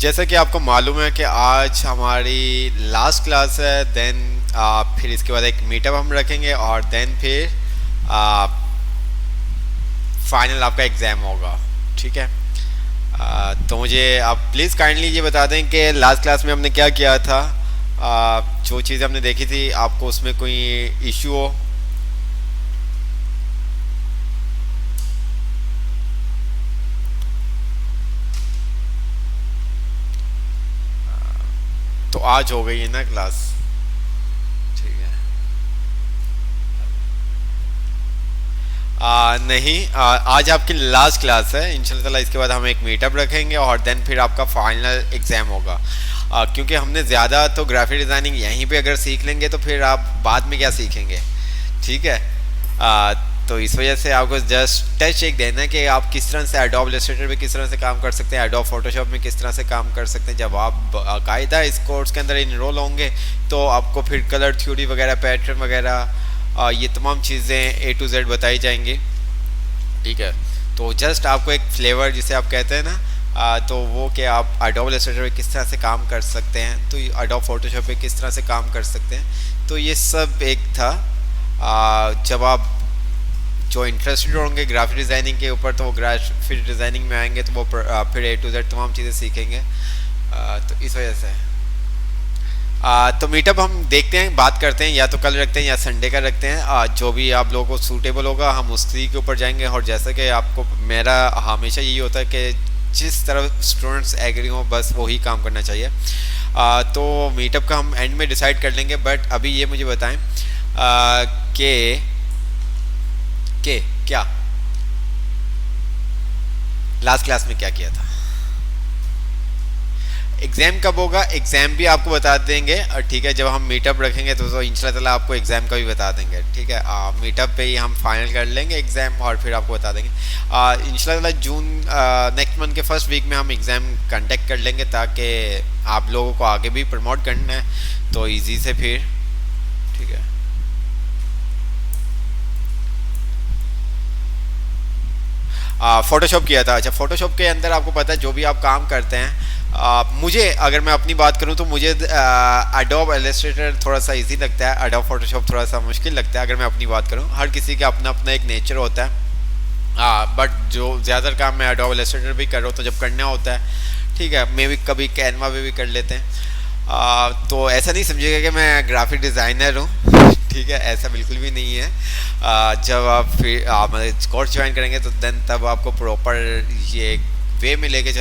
जैसा कि आपको मालूम है कि आज हमारी लास्ट क्लास है, देन फिर इसके बाद एक मीटअप हम रखेंगे और देन फिर फाइनल आपका एग्ज़ाम होगा। ठीक है। तो मुझे आप प्लीज़ काइंडली ये बता दें कि लास्ट क्लास में हमने क्या किया था। जो चीज़ हमने देखी थी आपको उसमें कोई इश्यू हो। तो आज हो गई है ना क्लास। ठीक है। नहीं, आज आपकी लास्ट क्लास है इंशाल्लाह। इसके बाद हम एक मीटअप रखेंगे और देन फिर आपका फाइनल एग्ज़ाम होगा। क्योंकि हमने ज़्यादा तो ग्राफिक डिज़ाइनिंग यहीं पे अगर सीख लेंगे तो फिर आप बाद में क्या सीखेंगे। ठीक है। तो इस वजह से आपको जस्ट टच एक देना है कि आप किस तरह से एडोब इलस्ट्रेटर में किस तरह से काम कर सकते हैं, एडोब फोटोशॉप में किस तरह से काम कर सकते हैं। जब आप बाकायदा इस कोर्स के अंदर इनरोल होंगे तो आपको फिर कलर थ्योरी वगैरह, पैटर्न वगैरह, ये तमाम चीज़ें A to Z बताई जाएंगी। ठीक है। तो जस्ट आपको एक फ्लेवर जिसे आप कहते हैं ना, तो वो कि आप एडोब इलस्ट्रेटर में किस तरह से काम कर सकते हैं, तो एडोब फोटोशॉप में किस तरह से काम कर सकते हैं। तो ये सब एक था। जब आप जो इंटरेस्टेड होंगे ग्राफिक डिज़ाइनिंग के ऊपर तो वो ग्राफिक डिज़ाइनिंग में आएंगे तो वो फिर A to Z तमाम चीज़ें सीखेंगे। तो इस वजह से तो मीटअप हम देखते हैं, बात करते हैं, या तो कल रखते हैं या संडे का रखते हैं। जो भी आप लोगों को सूटेबल होगा हम उसी के ऊपर जाएंगे। और जैसा कि आपको मेरा हमेशा यही होता है कि जिस तरह स्टूडेंट्स एग्री हों बस वही काम करना चाहिए। तो मीटअप का हम एंड में डिसाइड कर लेंगे। बट अभी ये मुझे बताएं कि क्या लास्ट क्लास में क्या किया था। एग्ज़ाम कब होगा, एग्ज़ाम भी आपको बता देंगे। और ठीक है, जब हम मीटअप रखेंगे तो इंशाल्लाह आपको एग्ज़ाम का भी बता देंगे। ठीक है। मीटअप पे ही हम फाइनल कर लेंगे एग्ज़ाम और फिर आपको बता देंगे। इंशाल्लाह जून नेक्स्ट मंथ के फर्स्ट वीक में हम एग्ज़ाम कंडक्ट कर लेंगे ताकि आप लोगों को आगे भी प्रमोट करना है तो ईजी से फिर। ठीक है। फ़ोटोशॉप किया था। अच्छा, फ़ोटोशॉप के अंदर आपको पता है जो भी आप काम करते हैं, मुझे अगर मैं अपनी बात करूं तो मुझे एडोब इलस्ट्रेटर थोड़ा सा इजी लगता है, एडोब फोटोशॉप थोड़ा सा मुश्किल लगता है। अगर मैं अपनी बात करूं, हर किसी का अपना अपना एक नेचर होता है। बट जो ज़्यादातर काम मैं एडोब इलस्ट्रेटर भी कर रहा हूँ तो जब करना होता है, ठीक है, मैं भी कभी कैनवा पे भी कर लेते हैं। तो ऐसा नहीं समझिएगा कि मैं ग्राफिक डिज़ाइनर हूँ। ठीक है, ऐसा बिल्कुल भी नहीं है। जब आप फिर मतलब कोर्स ज्वाइन करेंगे तो देन तब आपको प्रॉपर ये वे में लेके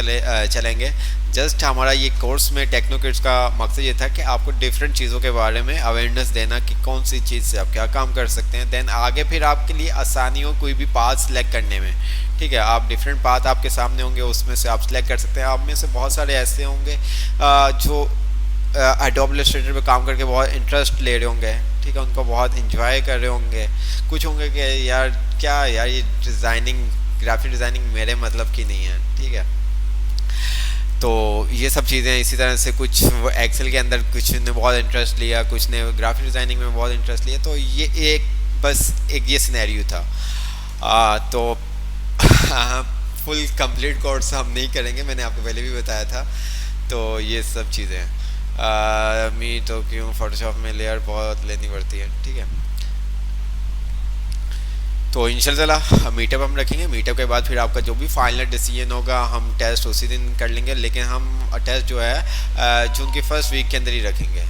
चलेंगे। जस्ट हमारा ये कोर्स में टेक्नो किड्स का मकसद ये था कि आपको डिफरेंट चीज़ों के बारे में अवेयरनेस देना कि कौन सी चीज़ से आप क्या काम कर सकते हैं। देन आगे फिर आपके लिए आसानी हो कोई भी पाथ सेलेक्ट करने में। ठीक है, आप डिफरेंट पाथ आपके सामने होंगे, उसमें से आप सेलेक्ट कर सकते हैं। आप में से बहुत सारे ऐसे होंगे जो एडोब इलस्ट्रेटर पे काम करके बहुत इंटरेस्ट ले रहे होंगे। ठीक है, उनको बहुत इंजॉय कर रहे होंगे। कुछ होंगे कि यार क्या यार ये डिज़ाइनिंग, ग्राफिक डिज़ाइनिंग मेरे मतलब की नहीं है। ठीक है, तो ये सब चीज़ें इसी तरह से कुछ एक्सेल के अंदर कुछ ने बहुत इंटरेस्ट लिया, कुछ ने ग्राफिक डिज़ाइनिंग में बहुत इंटरेस्ट लिया। तो ये एक बस एक ये सिनेरियो था। तो फुल कंप्लीट कोर्स हम नहीं करेंगे, मैंने आपको पहले भी बताया था। तो ये सब चीज़ें मी तो क्यों फोटोशॉप में लेयर बहुत लेनी पड़ती है। ठीक है, तो इंशाल्लाह मीटअप हम रखेंगे। मीटअप के बाद फिर आपका जो भी फाइनल डिसीजन होगा हम टेस्ट उसी दिन कर लेंगे। लेकिन हम टेस्ट जो है जून की फर्स्ट वीक के अंदर ही रखेंगे।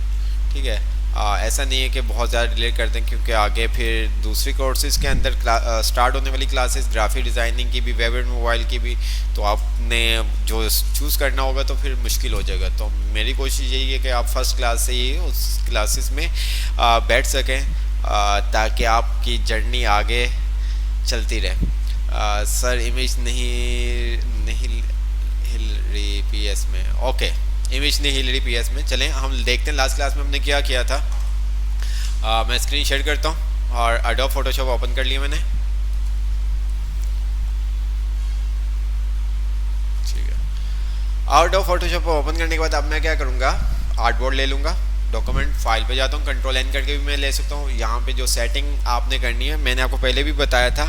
ठीक है, ऐसा नहीं है कि बहुत ज़्यादा डिले कर दें क्योंकि आगे फिर दूसरी कोर्सेज़ के अंदर स्टार्ट होने वाली क्लासेस ग्राफिक डिज़ाइनिंग की भी, वेब एंड मोबाइल की भी, तो आपने जो चूज़ करना होगा तो फिर मुश्किल हो जाएगा। तो मेरी कोशिश यही है कि आप फर्स्ट क्लास से ही उस क्लासेस में बैठ सकें ताकि आपकी जर्नी आगे चलती रहे। सर इमेज नहीं हिल रही पीएस में। ओके, इमेज नहीं हिल रही पीएस में। चलें हम देखते हैं लास्ट क्लास में हमने क्या किया था। मैं स्क्रीन शेयर करता हूँ और एडोब फोटोशॉप ओपन कर लिया मैंने। ठीक है, एडोब फोटोशॉप ओपन करने के बाद अब मैं क्या करूँगा, आर्टबोर्ड ले लूँगा, डॉक्यूमेंट फाइल पे जाता हूँ, कंट्रोल एन करके भी मैं ले सकता हूँ। यहाँ पे जो सेटिंग आपने करनी है मैंने आपको पहले भी बताया था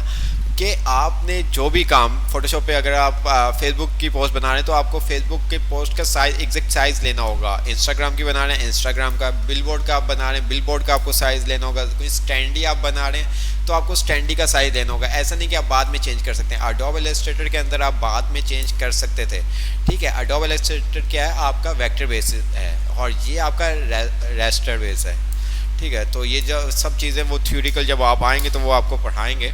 कि आपने जो भी काम फोटोशॉप पे, अगर आप फेसबुक की पोस्ट बना रहे हैं तो आपको फेसबुक के पोस्ट का साइज, एग्जैक्ट साइज़ लेना होगा। इंस्टाग्राम की बना रहे हैं, इंस्टाग्राम का, बिलबोर्ड का आप बना रहे हैं, बिलबोर्ड का आपको साइज़ लेना होगा। कोई स्टैंडी आप बना रहे हैं तो आपको स्टैंडी का साइज़ लेना होगा। ऐसा नहीं कि आप बाद में चेंज कर सकते हैं। एडोब इलस्ट्रेटर के अंदर आप बाद में चेंज कर सकते थे, ठीक है। एडोब इलस्ट्रेटर क्या है, आपका वेक्टर बेस है और ये आपका रेस्टर बेस है, ठीक है। तो ये जो सब चीज़ें वो थ्योरिकल जब आप आएंगे तो वो आपको पढ़ाएंगे।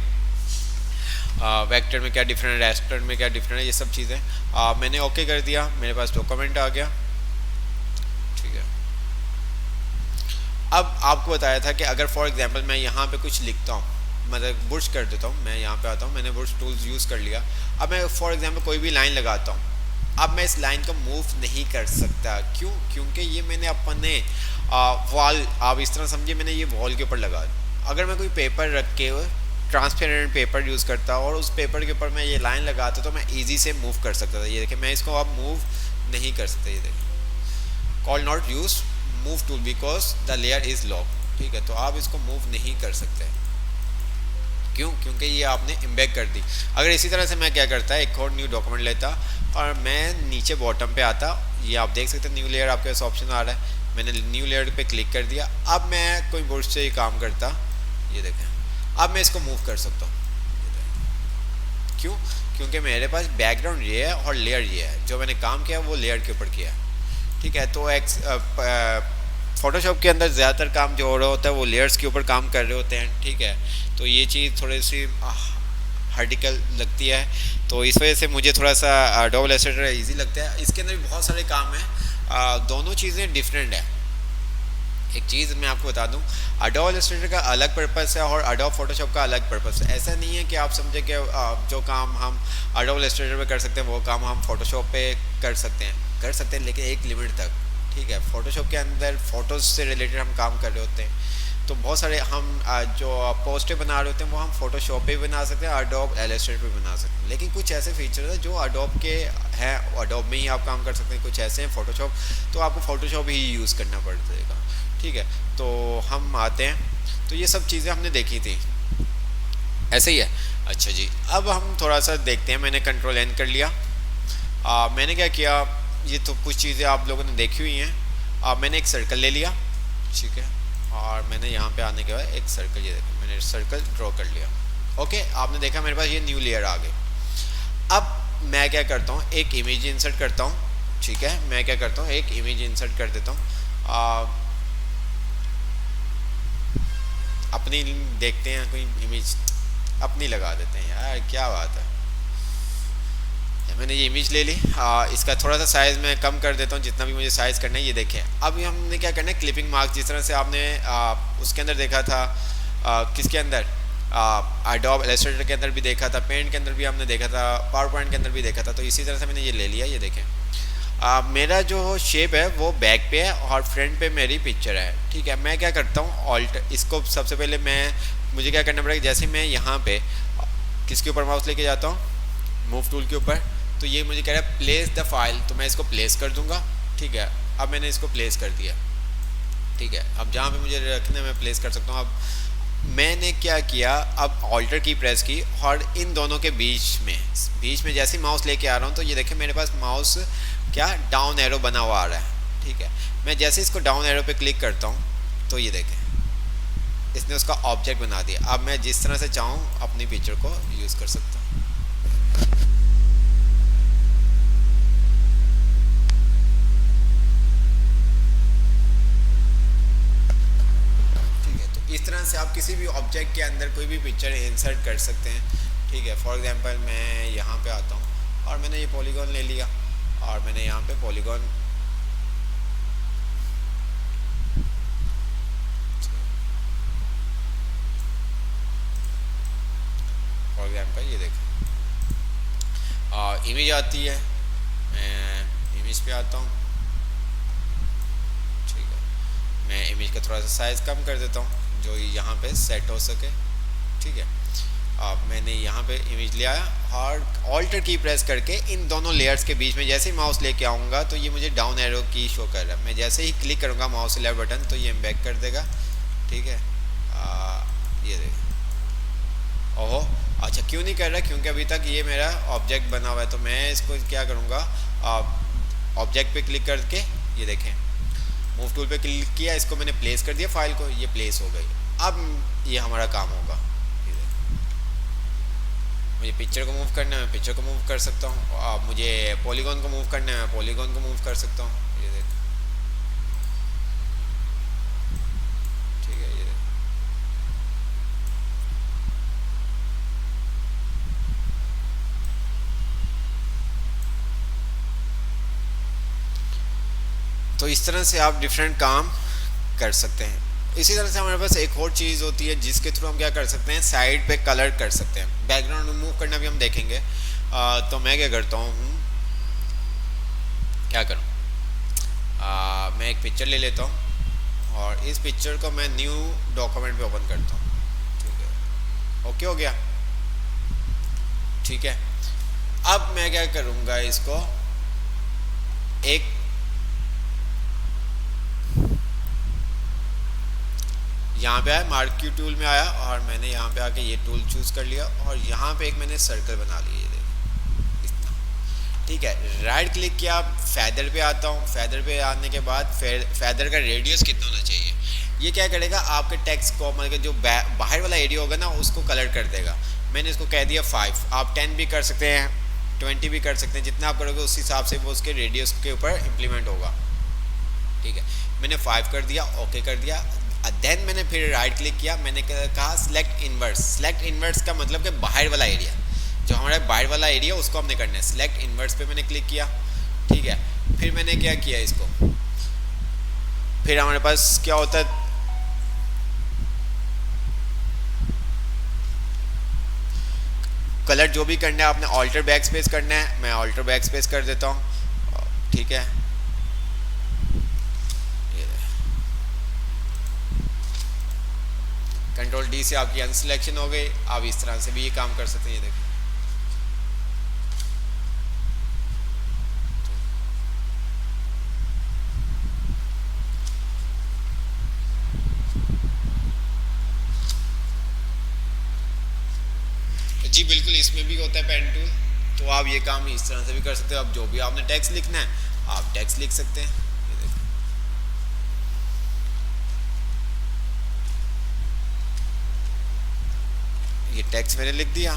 वेक्टर में क्या डिफरेंट है, रेस्टर में क्या डिफरेंट है, ये सब चीज़ें। मैंने ओके कर दिया, मेरे पास डॉक्यूमेंट आ गया, ठीक है। अब आपको बताया था कि अगर फॉर एग्जांपल मैं यहाँ पे कुछ लिखता हूँ, मतलब बुर्श कर देता हूँ, मैं यहाँ पे आता हूँ, मैंने बुर्श टूल्स यूज़ कर लिया। अब मैं फॉर एग्जांपल कोई भी लाइन लगाता हूँ, अब मैं इस लाइन को मूव नहीं कर सकता। क्यों? क्योंकि ये मैंने अपने वॉल, आप इस तरह समझिए, मैंने ये वॉल के ऊपर लगा। अगर मैं कोई पेपर रख के ट्रांसपेरेंट पेपर यूज़ करता और उस पेपर के ऊपर मैं ये लाइन लगाता तो मैं इजी से मूव कर सकता था। ये देखिए, मैं इसको अब मूव नहीं कर सकता। ये देखिए, call not use move tool because the layer is lock, ठीक है। तो आप इसको मूव नहीं कर सकते। क्यों? क्योंकि ये आपने इम्बेड कर दी। अगर इसी तरह से मैं क्या करता, एक और न्यू डॉक्यूमेंट लेता और मैं नीचे बॉटम पे आता, ये आप देख सकते हैं न्यू लेयर आपके पास ऑप्शन आ रहा है। मैंने न्यू लेयर पे क्लिक कर दिया। अब मैं कोई बुर्श से ये काम करता, ये देखें, अब मैं इसको मूव कर सकता हूँ। क्यों? क्योंकि मेरे पास बैकग्राउंड ये है और लेयर ये है। जो मैंने काम किया वो लेयर के ऊपर किया है, ठीक है। तो फोटोशॉप के अंदर ज़्यादातर काम जो हो रहा होता है वो लेयर्स के ऊपर काम कर रहे होते हैं, ठीक है। तो ये चीज़ थोड़ी सी हार्टिकल लगती है, तो इस वजह से मुझे थोड़ा सा एडोब इलस्ट्रेटर ईजी लगता है। इसके अंदर भी बहुत सारे काम हैं, दोनों चीज़ें डिफरेंट है। एक चीज़ मैं आपको बता दूं, एडोब इलस्ट्रेटर का अलग पर्पस है और एडोब फोटोशॉप का अलग पर्पस है। ऐसा नहीं है कि आप समझे कि जो काम हम एडोब इलस्ट्रेटर पे कर सकते हैं वो काम हम फोटोशॉप पे कर सकते हैं, लेकिन एक लिमिट तक, ठीक है। फोटोशॉप के अंदर फ़ोटोज़ से रिलेटेड हम काम कर रहे होते हैं, तो बहुत सारे हम जो पोस्टें बना रहे होते हैं वो हम फोटोशॉप पे भी बना सकते हैं, एडोब इलस्ट्रेटर पे बना सकते हैं। लेकिन कुछ ऐसे फीचर्स हैं जो एडोब के हैं, एडोब में ही आप काम कर सकते हैं। कुछ ऐसे हैं फोटोशॉप, तो आपको फोटोशॉप ही यूज़ करना पड़ेगा, ठीक है। तो हम आते हैं, तो ये सब चीज़ें हमने देखी थी, ऐसे ही है। अच्छा जी, अब हम थोड़ा सा देखते हैं। मैंने कंट्रोल एन कर लिया। मैंने क्या किया, ये तो कुछ चीज़ें आप लोगों ने देखी हुई हैं। मैंने एक सर्कल ले लिया, ठीक है, और मैंने यहाँ पे आने के बाद एक सर्कल, ये देखो मैंने सर्कल ड्रॉ कर लिया। ओके, आपने देखा मेरे पास ये न्यू लेयर आ गई। अब मैं क्या करता हूँ, एक इमेज इंसर्ट करता हूँ, ठीक है। मैं क्या करता हूँ, एक इमेज इंसर्ट कर देता हूँ। अपनी देखते हैं, कोई इमेज अपनी लगा देते हैं यार, क्या बात है। मैंने ये इमेज ले ली। इसका थोड़ा सा साइज़ मैं कम कर देता हूँ, जितना भी मुझे साइज़ करना है। ये देखें, अब हमने क्या करना है, क्लिपिंग मार्क, जिस तरह से आपने उसके अंदर देखा था, किसके अंदर, एडोब इलस्ट्रेटर के अंदर भी देखा था, पेंट के अंदर भी हमने देखा था, पावर पॉइंट के अंदर भी देखा था। तो इसी तरह से मैंने ये ले लिया। ये देखें, मेरा जो शेप है वो बैक पे है और फ्रंट पे मेरी पिक्चर है, ठीक है। मैं क्या करता हूँ, ऑल्ट, इसको सबसे पहले मुझे क्या करना पड़ेगा, जैसे मैं यहाँ पे किसके ऊपर माउस लेके जाता हूँ, मूव टूल के ऊपर, तो ये मुझे कह रहा है प्लेस द फाइल, तो मैं इसको प्लेस कर दूंगा, ठीक है। अब मैंने इसको प्लेस कर दिया, ठीक है। अब जहाँ पे मुझे रखना है मैं प्लेस कर सकता हूँ। अब मैंने क्या किया, अब ऑल्टर की प्रेस की और इन दोनों के बीच में जैसे ही माउस लेके आ रहा हूँ, तो ये देखें मेरे पास माउस क्या डाउन एरो बना हुआ आ रहा है, ठीक है। मैं जैसे इसको डाउन एरो पे क्लिक करता हूँ तो ये देखें इसने उसका ऑब्जेक्ट बना दिया। अब मैं जिस तरह से चाहूँ अपनी पिक्चर को यूज़ कर सकता हूँ। इस तरह से आप किसी भी ऑब्जेक्ट के अंदर कोई भी पिक्चर इंसर्ट कर सकते हैं, ठीक है। फॉर एग्जांपल मैं यहाँ पे आता हूँ और मैंने ये पॉलीगॉन ले लिया और मैंने यहाँ पे पॉलीगॉन, फॉर एग्जांपल ये देखें इमेज आती है, मैं इमेज पे आता हूँ, ठीक है। मैं इमेज का थोड़ा सा साइज़ कम कर देता हूँ जो यहाँ पे सेट हो सके, ठीक है। अब मैंने यहाँ पे इमेज ले आया और ऑल्टर की प्रेस करके इन दोनों लेयर्स के बीच में जैसे ही माउस लेके आऊँगा तो ये मुझे डाउन एरो की शो कर रहा है। मैं जैसे ही क्लिक करूँगा माउस लेफ्ट बटन तो ये बैक कर देगा, ठीक है। ये देखिए, ओहो, अच्छा क्यों नहीं कर रहा, क्योंकि अभी तक ये मेरा ऑब्जेक्ट बना हुआ है। तो मैं इसको क्या करूँगा, ऑब्जेक्ट पे क्लिक करके ये देखें मूव टूल पे क्लिक किया, इसको मैंने प्लेस कर दिया फाइल को, ये प्लेस हो गई। अब ये हमारा काम होगा। मुझे पिक्चर को मूव करना है, मैं पिक्चर को मूव कर सकता हूँ। अब मुझे पॉलीगॉन को मूव करना है, मैं पॉलीगॉन को मूव कर सकता हूँ। ये देख, ठीक है, ये देख। तो इस तरह से आप डिफरेंट काम कर सकते हैं। इसी तरह से हमारे पास एक और चीज़ होती है जिसके थ्रू हम क्या कर सकते हैं, साइड पे कलर कर सकते हैं। बैकग्राउंड रिमूव करना भी हम देखेंगे। तो मैं क्या करता हूँ, क्या करूँ, मैं एक पिक्चर ले लेता हूँ और इस पिक्चर को मैं न्यू डॉक्यूमेंट पे ओपन करता हूँ। ठीक है, ओके हो गया। ठीक है, अब मैं क्या करूँगा, इसको एक यहाँ पे आया, मार्क्यू टूल में आया और मैंने यहाँ पे आके ये टूल चूज़ कर लिया और यहाँ पे एक मैंने सर्कल बना लिया, ये देखो इतना। ठीक है, राइट क्लिक किया, फैदर पे आता हूँ। फैदर पे आने के बाद फैदर का रेडियस कितना होना चाहिए, ये क्या करेगा, आपके टेक्स्ट को मतलब जो बाहर वाला एरिया होगा ना उसको कलर कर देगा। मैंने इसको कह दिया 5। आप 10 भी कर सकते हैं, 20 भी कर सकते हैं, जितना आप करोगे उस हिसाब से वो उसके रेडियस के ऊपर इम्प्लीमेंट होगा। ठीक है, मैंने 5 कर दिया, ओके कर दिया। देन मैंने फिर राइट क्लिक किया, मैंने कहा सिलेक्ट इनवर्स। सिलेक्ट इनवर्स का मतलब कि बाहर वाला एरिया, जो हमारा बाहर वाला एरिया उसको हमने करना है। सिलेक्ट इनवर्स पे मैंने क्लिक किया। ठीक है, फिर मैंने क्या किया, इसको फिर हमारे पास क्या होता है, कलर जो भी करना है आपने ऑल्टर बैक स्पेस करना है। मैं ऑल्टर बैक स्पेस कर देता हूँ। ठीक है, कंट्रोल डी से आपकी अनसिलेक्शन हो गई। आप इस तरह से भी ये काम कर सकते हैं, ये देखिए। जी बिल्कुल, इसमें भी होता है पेन टूल, तो आप ये काम इस तरह से भी कर सकते हो। अब जो भी आपने टेक्स्ट लिखना है आप टेक्स्ट लिख सकते हैं। ये देखिए, ये टेक्स्ट मैंने लिख दिया।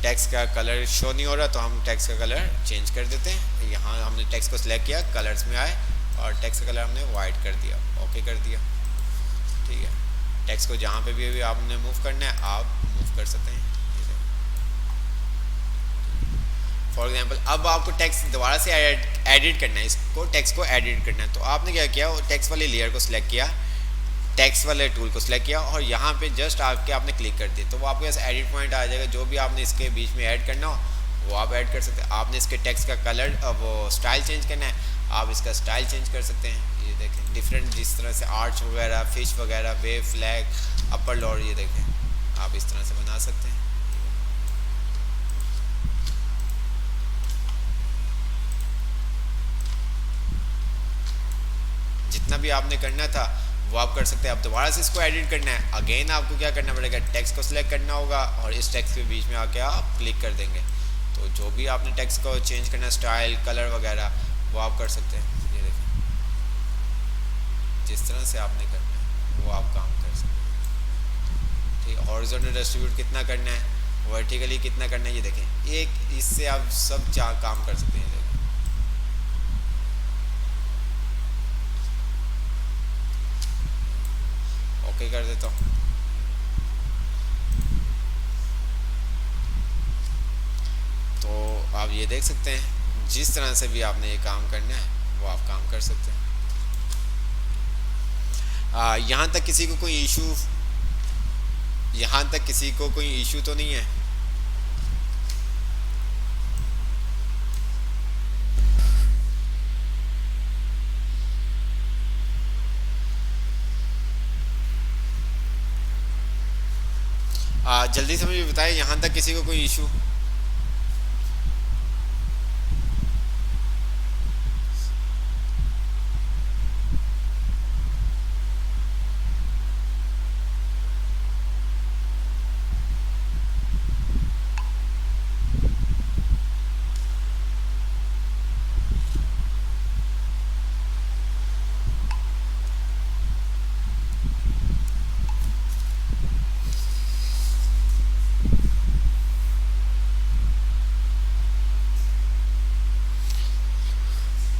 टेक्स्ट का कलर शो नहीं हो रहा तो हम टेक्स्ट का कलर चेंज कर देते हैं। यहाँ हमने टेक्स्ट को सिलेक्ट किया, कलर्स में आए और टेक्स्ट का कलर हमने वाइट कर दिया, ओके कर दिया। ठीक है, टेक्स्ट को जहाँ पे भी आपने मूव करना है आप मूव कर सकते हैं। फॉर एग्जांपल अब आपको टेक्स्ट दोबारा से एडिट करना है, इसको टेक्स्ट को एडिट करना है, तो आपने क्या किया, टेक्स्ट वाली लेयर को सिलेक्ट किया, टेक्स्ट वाले टूल को सिलेक्ट किया और यहाँ पे जस्ट आके आपने क्लिक कर दिया, तो वो आपके पास एडिट पॉइंट आ जाएगा। जो भी आपने इसके बीच में ऐड करना हो वो आप ऐड कर सकते हैं। आपने इसके टेक्स्ट का कलर वो स्टाइल चेंज करना है, आप इसका स्टाइल चेंज कर सकते हैं। ये देखें डिफरेंट, जिस तरह से आर्च वगैरह, फिश वगैरह, वेव, फ्लैग, अपर लोअर, ये देखें आप इस तरह से बना सकते हैं। जितना भी आपने करना था वो आप कर सकते हैं। अब दोबारा से इसको एडिट करना है, अगेन आपको क्या करना पड़ेगा, टेक्स्ट को सिलेक्ट करना होगा और इस टेक्स्ट के बीच में आके आप क्लिक कर देंगे, तो जो भी आपने टेक्स्ट को चेंज करना है, स्टाइल, कलर वगैरह, वो आप कर सकते हैं। ये देखें जिस तरह से आपने करना है वो आप काम कर सकते हैं। ठीक है, हॉरिजॉन्टल डिस्ट्रीब्यूट कितना करना है, वर्टिकली कितना करना है, ये देखें। एक इससे आप सब काम कर सकते हैं। ओके कर देता हूँ। तो आप ये देख सकते हैं जिस तरह से भी आपने ये काम करना है वो आप काम कर सकते हैं। यहाँ तक किसी को कोई इशू, यहाँ तक किसी को कोई इशू तो नहीं है? जल्दी से मुझे बताएं, यहाँ तक किसी को कोई इशू?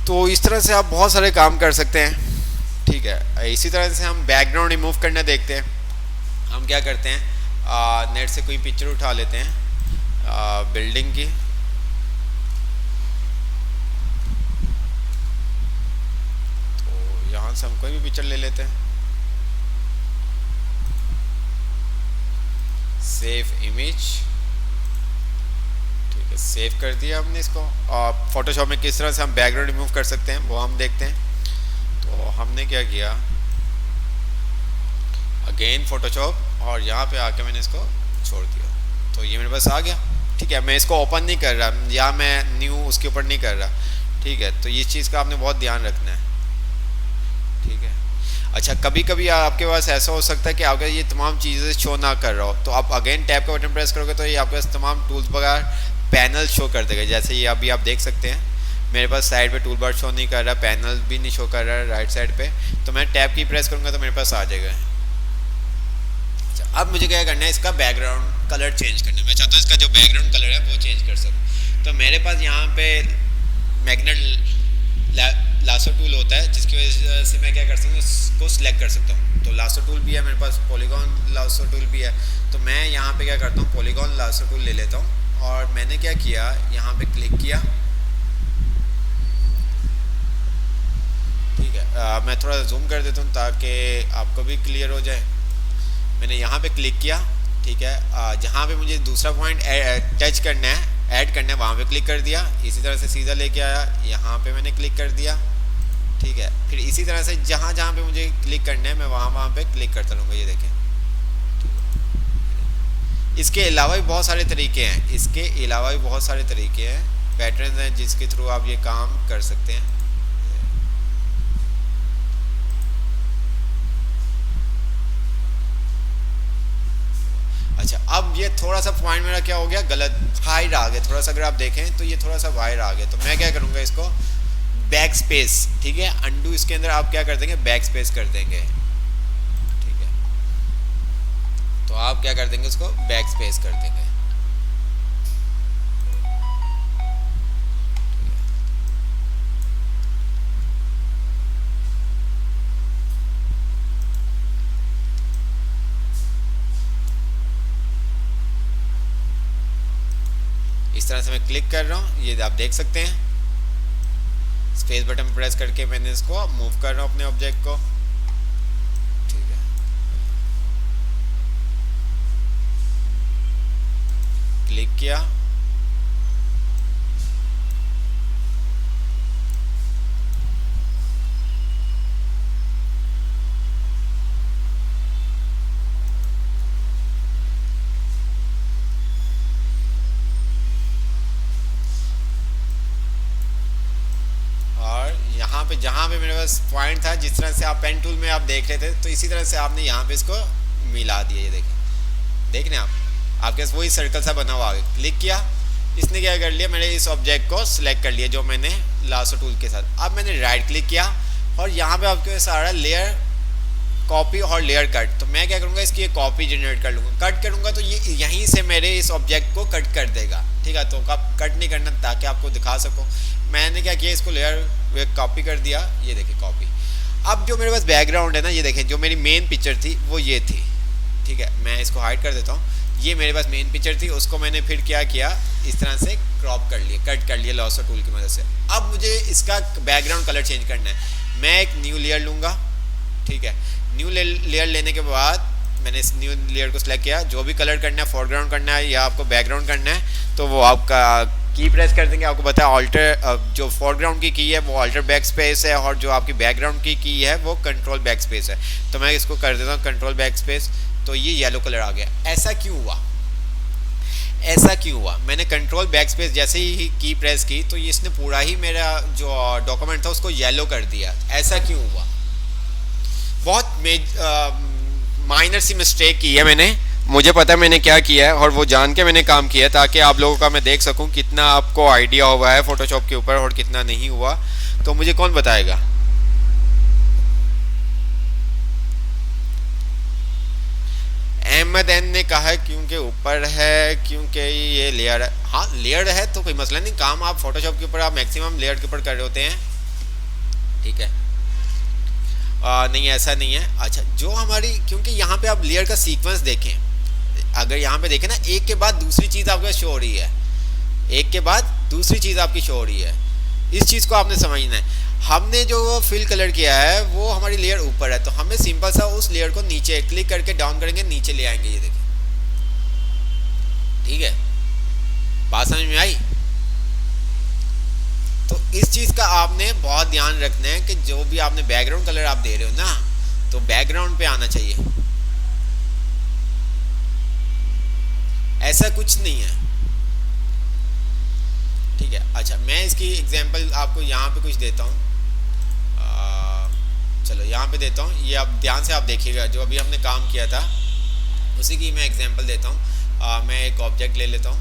तो इस तरह से आप बहुत सारे काम कर सकते हैं। ठीक है, इसी तरह से हम बैकग्राउंड रिमूव करना देखते हैं। हम क्या करते हैं, नेट से कोई पिक्चर उठा लेते हैं बिल्डिंग की। तो यहाँ से हम कोई भी पिक्चर ले लेते हैं। सेव इमेज, ठीक है, सेव कर दिया हमने इसको। और फोटोशॉप में किस तरह से हम बैकग्राउंड रिमूव कर सकते हैं वो हम देखते हैं। तो हमने क्या किया, अगेन फोटोशॉप, और यहाँ पे आके मैंने इसको छोड़ दिया, तो ये मेरे पास आ गया। ठीक है, मैं इसको ओपन नहीं कर रहा या मैं न्यू उसके ऊपर नहीं कर रहा। ठीक है, तो इस चीज़ का आपने बहुत ध्यान रखना है। ठीक है, अच्छा, कभी कभी आपके पास ऐसा हो सकता है कि आपका ये तमाम चीज़ें शो ना कर रहा हो, तो आप अगेन टैब का बटन प्रेस करोगे तो ये आपके पास तमाम टूल्स वगैरह पैनल शो कर देगा। जैसे ये अभी आप देख सकते हैं मेरे पास साइड पे टूल बार शो नहीं कर रहा, पैनल भी नहीं शो कर रहा है राइट साइड पे। तो मैं टैब की प्रेस करूँगा तो मेरे पास आ जाएगा। अब मुझे क्या करना है, इसका बैकग्राउंड कलर चेंज करना है। मैं चाहता हूँ इसका जो बैकग्राउंड कलर है वो चेंज कर सकूँ। तो मेरे पास यहाँ पे मैग्नेट लासो टूल होता है, जिसकी वजह से मैं क्या कर सकता हूँ, इसको सिलेक्ट कर सकता हूँ। तो लासो टूल भी है मेरे पास, पॉलीगॉन लासो टूल भी है। तो मैं यहाँ पे क्या करता हूँ, पॉलीगॉन लासो टूल ले लेता हूँ और मैंने क्या किया, यहाँ पे क्लिक किया। ठीक है, मैं थोड़ा जूम कर देता हूँ ताकि आपको भी क्लियर हो जाए। मैंने यहाँ पे क्लिक किया। ठीक है, जहाँ पे मुझे दूसरा पॉइंट टच करना है, ऐड करना है, वहाँ पे क्लिक कर दिया। इसी तरह से सीधा लेके आया, यहाँ पे मैंने क्लिक कर दिया। ठीक है, फिर इसी तरह से जहाँ जहाँ पे मुझे क्लिक करना है मैं वहाँ पे क्लिक करता रहूँगा। ये देखें, इसके अलावा भी बहुत सारे तरीके हैं, इसके अलावा भी बहुत सारे तरीके हैं, पैटर्न हैं जिसके थ्रू आप ये काम कर सकते हैं। अच्छा, अब ये थोड़ा सा पॉइंट मेरा क्या हो गया, गलत हाइड आ गया थोड़ा सा। अगर आप देखें तो ये थोड़ा सा वाइड आ गया, तो मैं क्या करूँगा, इसको बैक स्पेस, ठीक है, अंडू, इसके अंदर आप क्या कर देंगे, बैक स्पेस कर देंगे। ठीक है, तो आप क्या कर देंगे, इसको बैक स्पेस कर देंगे। इस तरह से मैं क्लिक कर रहा हूँ, ये आप देख सकते हैं। स्पेस बटन प्रेस करके मैंने इसको मूव कर रहा हूँ अपने ऑब्जेक्ट को। ठीक है, क्लिक किया। जहाँ पे मेरे पास पॉइंट था, जिस तरह से आप पेन टूल में आप देख रहे थे, तो इसी तरह से आपने यहाँ पे इसको मिला दिया। ये देखें, देख रहे हैं आप, आपके पास वही सर्कल सा बना हुआ आगे। क्लिक किया, इसने क्या कर लिया, मैंने इस ऑब्जेक्ट को सिलेक्ट कर लिया जो मैंने लासो टूल के साथ। अब मैंने राइट क्लिक किया और यहाँ पे आपके पास आ रहा है लेयर कॉपी और लेयर कट। तो मैं क्या करूँगा, इसकी एक कॉपी जनरेट कर लूँगा। कट करूँगा तो ये यहीं से मेरे इस ऑब्जेक्ट को कट कर देगा। ठीक है, तो आप कट नहीं करना ताकि आपको दिखा सको। मैंने क्या किया, इसको लेयर कॉपी कर दिया। ये देखिए कॉपी। अब जो मेरे पास बैकग्राउंड है ना, ये देखें, जो मेरी मेन पिक्चर थी वो ये थी। ठीक है, मैं इसको हाइड कर देता हूँ। ये मेरे पास मेन पिक्चर थी, उसको मैंने फिर क्या किया, इस तरह से क्रॉप कर लिया, कट कर लिया लासो टूल की मदद से। अब मुझे इसका बैकग्राउंड कलर चेंज करना है। मैं एक न्यू लेयर लूँगा। ठीक है, न्यू लेयर लेने के बाद मैंने इस न्यू लेयर को सिलेक्ट किया। जो भी कलर करना है, फोरग्राउंड करना है या आपको बैकग्राउंड करना है, तो वो आपका की प्रेस कर देंगे। आपको पता है ऑल्टर, जो फोरग्राउंड की है वो ऑल्टर बैक स्पेस है, और जो आपकी बैकग्राउंड की है वो कंट्रोल बैक स्पेस है। तो मैं इसको कर देता हूँ कंट्रोल बैक स्पेस। तो ये येलो कलर आ गया। ऐसा क्यों हुआ, ऐसा क्यों हुआ? मैंने कंट्रोल बैक स्पेस जैसे ही की प्रेस की तो ये इसने पूरा ही मेरा जो डॉक्यूमेंट था उसको येलो कर दिया। ऐसा क्यों हुआ? बहुत माइनर सी मिस्टेक की है मैंने, मुझे पता है मैंने क्या किया है, और वो जान के मैंने काम किया है ताकि आप लोगों का मैं देख सकूं कितना आपको आइडिया हुआ है फोटोशॉप के ऊपर और कितना नहीं हुआ। तो मुझे कौन बताएगा? अहमद एन ने कहा क्योंकि ऊपर है, क्योंकि ये लेयर है। हाँ लेयर है तो कोई मसला नहीं, काम आप फोटोशॉप के ऊपर आप मैक्सिमम लेयर के ऊपर कर रहे होते हैं। ठीक है। नहीं ऐसा नहीं है। अच्छा जो हमारी, क्योंकि यहाँ पे आप लेयर का सीक्वेंस देखें, अगर यहाँ पे देखें ना, एक के बाद दूसरी चीज़ आपके शो हो रही है, एक के बाद दूसरी चीज़ आपकी शो हो रही है। इस चीज़ को आपने समझना है। हमने जो फिल कलर किया है वो हमारी लेयर ऊपर है, तो हमें सिंपल सा उस लेयर को नीचे क्लिक करके डाउन करेंगे, नीचे ले आएंगे, ये देखिए। ठीक है, बात समझ में आई? तो इस चीज़ का आपने बहुत ध्यान रखना है कि जो भी आपने बैकग्राउंड कलर आप दे रहे हो ना, तो बैकग्राउंड पे आना चाहिए, ऐसा कुछ नहीं है। ठीक है। अच्छा मैं इसकी एग्जांपल आपको यहाँ पे कुछ देता हूँ। चलो यहाँ पे देता हूँ, ये आप ध्यान से आप देखिएगा, जो अभी हमने काम किया था उसी की मैं एग्जांपल देता हूँ। मैं एक ऑब्जेक्ट ले लेता हूँ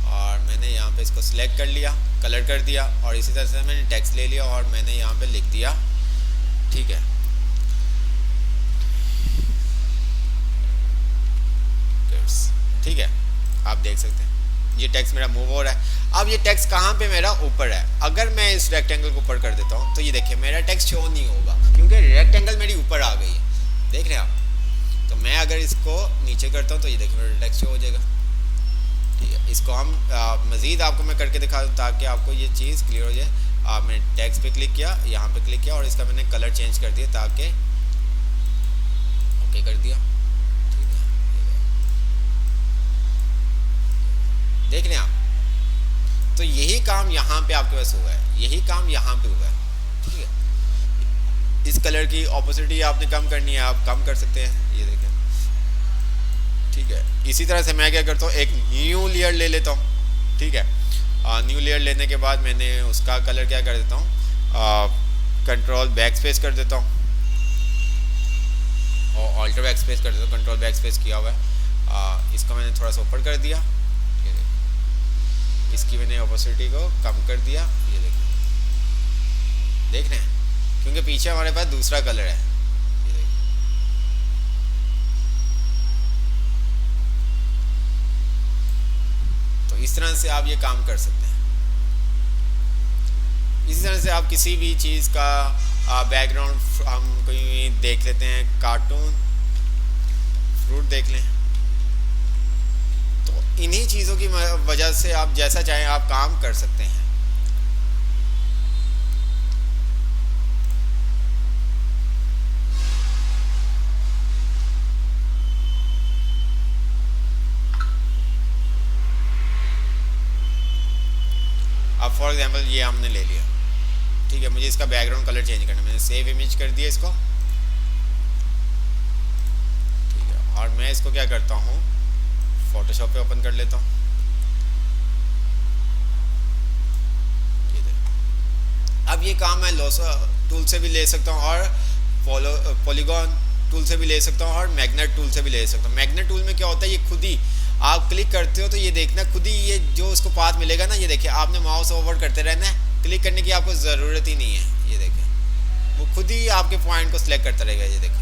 और मैंने यहाँ पे इसको सिलेक्ट कर लिया, कलर कर दिया, और इसी तरह से मैंने टेक्स्ट ले लिया और मैंने यहाँ पे लिख दिया। ठीक है, ठीक है, आप देख सकते हैं ये टेक्स्ट मेरा मूव हो रहा है। अब ये टेक्स्ट कहाँ पे मेरा ऊपर है, अगर मैं इस रेक्टेंगल को ऊपर कर देता हूँ तो ये देखिए मेरा टेक्स्ट शो नहीं होगा, क्योंकि रेक्टेंगल मेरी ऊपर आ गई है, देख रहे हैं आप। तो मैं अगर इसको नीचे करता हूँ तो ये देखिए मेरा टेक्स्ट शो हो जाएगा। ठीक है, इसको हम मज़ीद आपको मैं करके दिखा दूँ ताकि आपको ये चीज़ क्लियर हो जाए। मैंने टेक्स्ट पे क्लिक किया, यहाँ पे क्लिक किया और इसका मैंने कलर चेंज कर दिया ताकि ओके कर दिया। ठीक है, देख रहे हैं आप। तो यही काम यहाँ पे आपके पास हुआ है, यही काम यहाँ पे हुआ है। ठीक है, इस कलर की ऑपोसिटी आपने कम करनी है, आप कम कर सकते हैं, ये देखें। ठीक है, इसी तरह से मैं क्या करता हूँ, एक न्यू लेयर ले लेता हूँ। ठीक है, न्यू लेयर लेने के बाद मैंने उसका कलर क्या कर देता हूँ, कंट्रोल बैक स्पेस कर देता हूँ और ऑल्टर बैक स्पेस कर देता हूँ। कंट्रोल बैक स्पेस किया हुआ है, इसको मैंने थोड़ा सा ऊपर कर दिया, इसकी मैंने ऑपोसिटी को कम कर दिया, ये देखिए, देख रहे हैं, क्योंकि पीछे हमारे पास दूसरा कलर है, ये देखिए। तो इस तरह से आप ये काम कर सकते हैं। इसी तरह से आप किसी भी चीज़ का बैकग्राउंड, हम कोई देख लेते हैं, कार्टून फ्रूट देख लें, इन्हीं चीज़ों की वजह से आप जैसा चाहें आप काम कर सकते हैं। अब फॉर एग्जांपल ये हमने ले लिया। ठीक है, मुझे इसका बैकग्राउंड कलर चेंज करना है, मैंने सेव इमेज कर दिया इसको। ठीक है, और मैं इसको क्या करता हूँ, फोटोशॉप पे ओपन कर लेता हूँ। ये देख, अब ये काम मैं लॉसो टूल से भी ले सकता हूँ और पॉलीगॉन टूल से भी ले सकता हूँ और मैग्नेट टूल से भी ले सकता हूँ। मैग्नेट टूल में क्या होता है, ये खुद ही आप क्लिक करते हो तो ये देखना खुद ही ये जो उसको पाथ मिलेगा ना, ये देखिए आपने माउस ओवर करते रहना है, क्लिक करने की आपको ज़रूरत ही नहीं है। ये देखिए वो खुद ही आपके पॉइंट को सिलेक्ट करता रहेगा, ये देखिए।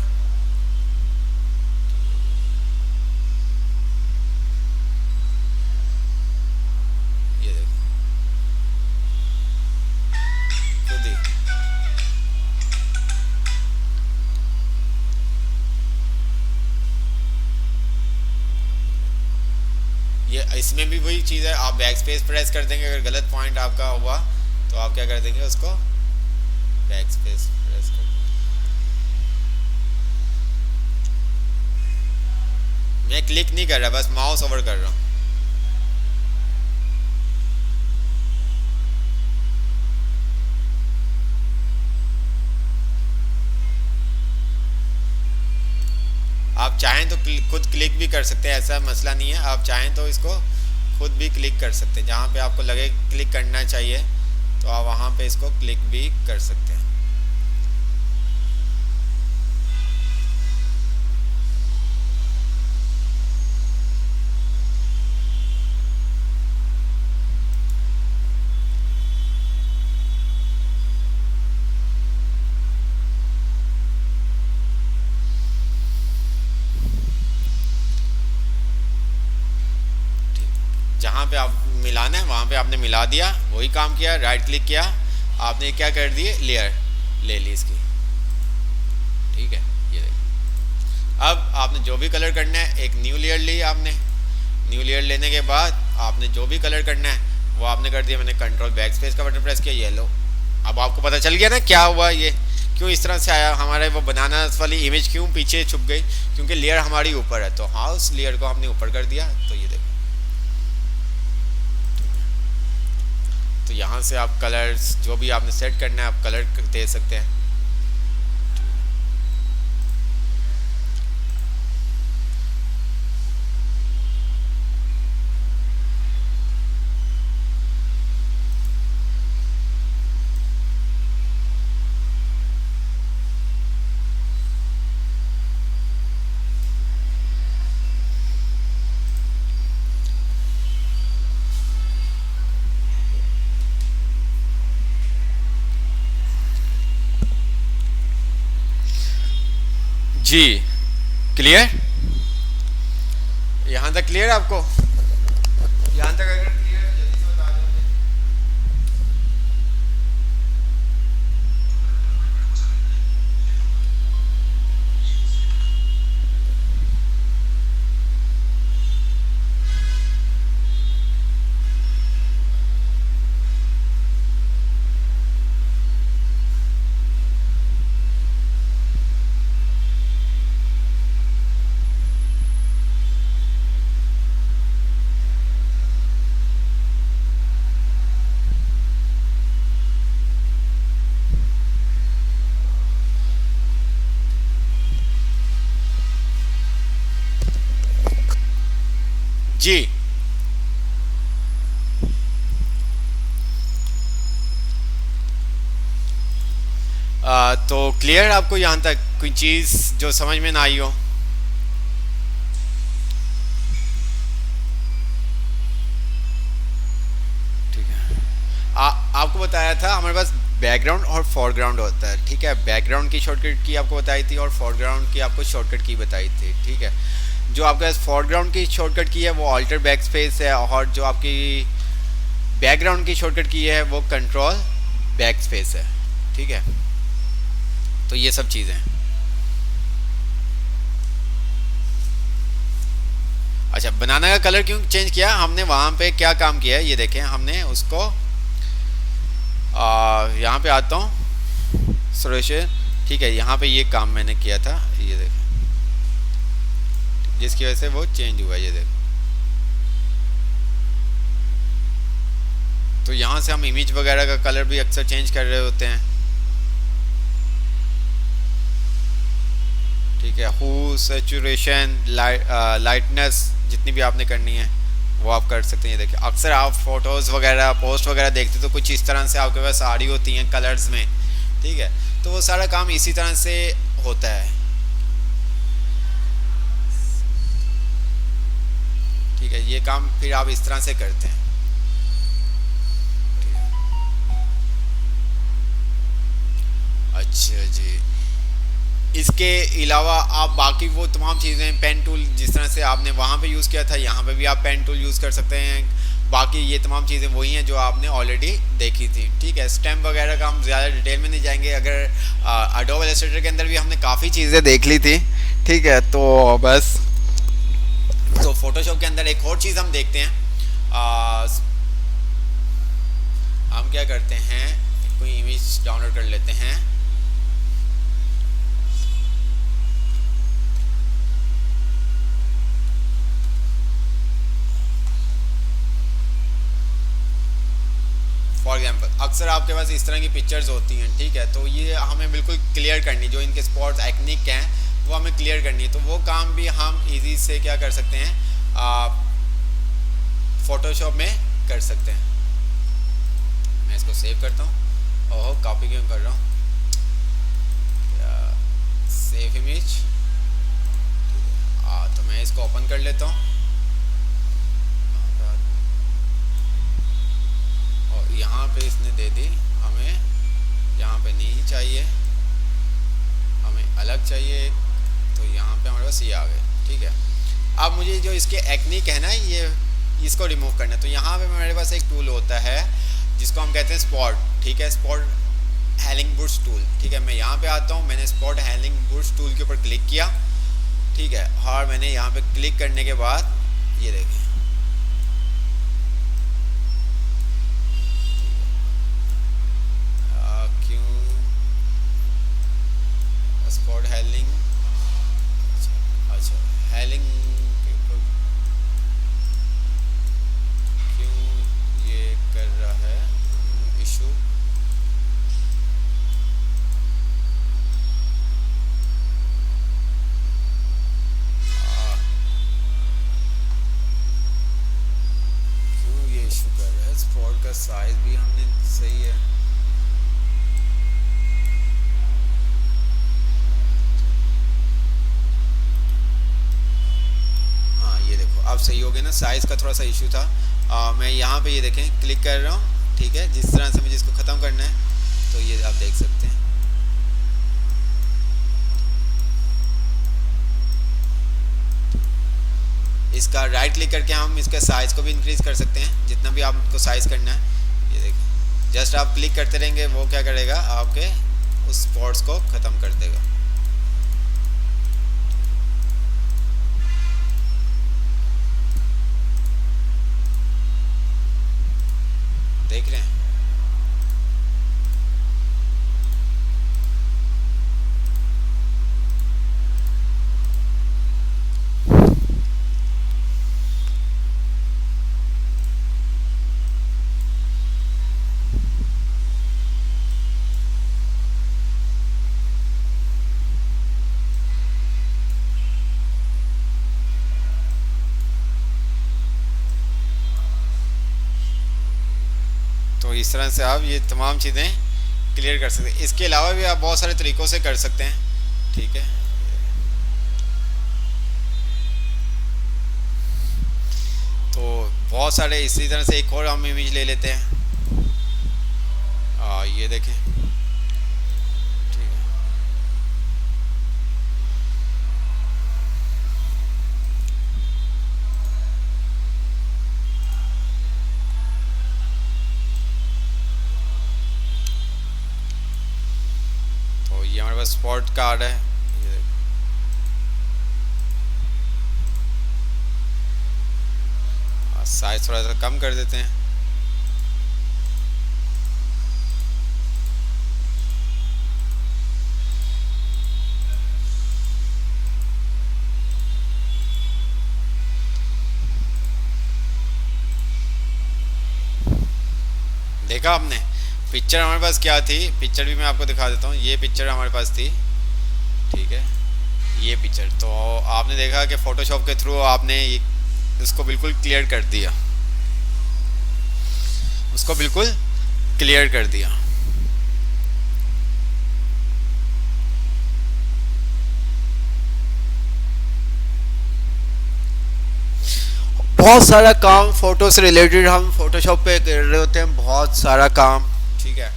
ये इसमें भी वही चीज़ है, आप बैक स्पेस प्रेस कर देंगे, अगर गलत पॉइंट आपका हुआ तो आप क्या कर देंगे, उसको बैक स्पेस प्रेस कर। मैं क्लिक नहीं कर रहा, बस माउस ओवर कर रहा हूँ। आप चाहें तो खुद क्लिक भी कर सकते हैं, ऐसा मसला नहीं है। आप चाहें तो इसको खुद भी क्लिक कर सकते हैं, जहाँ पे आपको लगे क्लिक करना चाहिए तो आप वहाँ पे इसको क्लिक भी कर सकते हैं। जहाँ पे आप मिलाना है वहाँ पे आपने मिला दिया, वही काम किया, राइट क्लिक किया, आपने क्या कर दिए, लेयर ले ली इसकी, ठीक है। ये देखिए, अब आपने जो भी कलर करना है, एक न्यू लेयर ली आपने। न्यू लेयर लेने के बाद आपने जो भी कलर करना है वो आपने कर दिया। मैंने कंट्रोल बैक स्पेस का बटन प्रेस किया, येलो। अब आपको पता चल गया ना क्या हुआ, ये क्यों इस तरह से आया, हमारे वो बनाना वाली इमेज क्यों पीछे छुप गई, क्योंकि लेयर हमारी ऊपर है। तो हाँ, उस लेयर को हमने ऊपर कर दिया। तो ये देखो, तो यहाँ से आप कलर्स जो भी आपने सेट करना है आप कलर दे सकते हैं। जी, क्लियर? यहाँ तक क्लियर आपको? यहाँ तक अगर क्लियर है जल्दी से बता दो मुझे। जी, तो क्लियर आपको यहाँ तक? कोई चीज़ जो समझ में ना आई हो? ठीक है। आपको बताया था हमारे पास बैकग्राउंड और फोरग्राउंड होता है, ठीक है। बैकग्राउंड की शॉर्टकट की आपको बताई थी और फोरग्राउंड की आपको शॉर्टकट की बताई थी, ठीक है। जो आपके पास फोरग्राउंड की शॉर्टकट की है वो ऑल्टर बैक स्पेस है, और जो आपकी बैकग्राउंड की शॉर्टकट की है वो कंट्रोल बैक स्पेस है, ठीक है। तो ये सब चीज़ें। अच्छा, बनाना का कलर क्यों चेंज किया हमने, वहाँ पे क्या काम किया है ये देखें। हमने उसको यहाँ पे आता हूँ सुरेश, ठीक है। यहाँ पे ये काम मैंने किया था, ये देखें, जिसकी वजह से वो चेंज हुआ, ये देखो। तो यहाँ से हम इमेज वगैरह का कलर भी अक्सर चेंज कर रहे होते हैं, ठीक है। हू, सैचुरेशन, लाइटनेस जितनी भी आपने करनी है वो आप कर सकते हैं। ये देखिए, अक्सर आप फोटोज़ वगैरह पोस्ट वगैरह देखते तो कुछ इस तरह से आपके पास आ रही होती हैं कलर्स में, ठीक है। तो वो सारा काम इसी तरह से होता है, ठीक है। ये काम फिर आप इस तरह से करते हैं, ठीक है। अच्छा जी, इसके अलावा आप बाकी वो तमाम चीज़ें, पेन टूल जिस तरह से आपने वहाँ पे यूज़ किया था यहाँ पे भी आप पेन टूल यूज़ कर सकते हैं। बाकी ये तमाम चीज़ें वही हैं जो आपने ऑलरेडी देखी थी, ठीक है। स्टैम्प वगैरह का हम ज़्यादा डिटेल में नहीं जाएंगे। अगर एडोब इलस्ट्रेटर के अंदर भी हमने काफ़ी चीज़ें देख ली थी, ठीक है। तो बस, तो फोटोशॉप के अंदर एक और चीज़ हम देखते हैं। हम क्या करते हैं, कोई इमेज डाउनलोड कर लेते हैं। फॉर एग्जाम्पल, अक्सर आपके पास इस तरह की पिक्चर्स होती हैं, ठीक है। तो ये हमें बिल्कुल क्लियर करनी, जो इनके स्पॉट्स एक्निक हैं वो हमें क्लियर करनी है। तो वो काम भी हम इजी से क्या कर सकते हैं, फोटोशॉप में कर सकते हैं। मैं इसको सेव करता हूँ। ओहो, कॉपी क्यों कर रहा हूँ, सेव इमेज। तो मैं इसको ओपन कर लेता हूँ और यहाँ पे इसने दे दी हमें, यहाँ पे नहीं चाहिए, हमें अलग चाहिए, तो यहाँ पे हमारे पास ये आ गए, ठीक है। अब मुझे जो इसके एक्निक है ना, ये इसको रिमूव करना है। तो यहाँ पे मेरे पास एक टूल होता है जिसको हम कहते हैं स्पॉट, ठीक है, स्पॉट हेलिंग बुश टूल, ठीक है। मैं यहाँ पे आता हूँ, मैंने स्पॉट हेलिंग बुश टूल के ऊपर क्लिक किया, ठीक है, और मैंने यहाँ पे क्लिक करने के बाद ये देखें, क्यों स्पॉट हेलिंग, अच्छा हेलिंग के ऊपर क्यों ये कर रहा है इशू। क्यों ये इशू कर रहा है, स्पॉट का साइज भी हमने सही है, अब सही हो गया ना, साइज़ का थोड़ा सा इशू था। मैं यहाँ पे ये देखें क्लिक कर रहा हूँ, ठीक है, जिस तरह से मुझे इसको ख़त्म करना है, तो ये आप देख सकते हैं। इसका राइट क्लिक करके हम इसके साइज़ को भी इंक्रीज़ कर सकते हैं, जितना भी आपको साइज़ करना है। ये देखें, जस्ट आप क्लिक करते रहेंगे, वो क्या करेगा, आपके उस स्पॉट्स को ख़त्म कर देगा। देख रहे हैं, तो इस तरह से आप ये तमाम चीज़ें क्लियर कर सकते हैं। इसके अलावा भी आप बहुत सारे तरीक़ों से कर सकते हैं, ठीक है। तो बहुत सारे, इसी तरह से एक और हम इमेज ले लेते हैं, ये देखें, ठीक है, तो ये हमारे पास स्पॉट कार्ड है, साइज थोड़ा सा कम कर देते हैं। देखा आपने, पिक्चर हमारे पास क्या थी, पिक्चर भी मैं आपको दिखा देता हूँ। ये पिक्चर हमारे पास थी, ठीक है, ये पिक्चर, तो आपने देखा कि फ़ोटोशॉप के थ्रू आपने इसको बिल्कुल क्लियर कर दिया, उसको बिल्कुल क्लियर कर दिया। बहुत सारा काम फ़ोटो से रिलेटेड हम फोटोशॉप पे कर रहे होते हैं, बहुत सारा काम, ठीक है।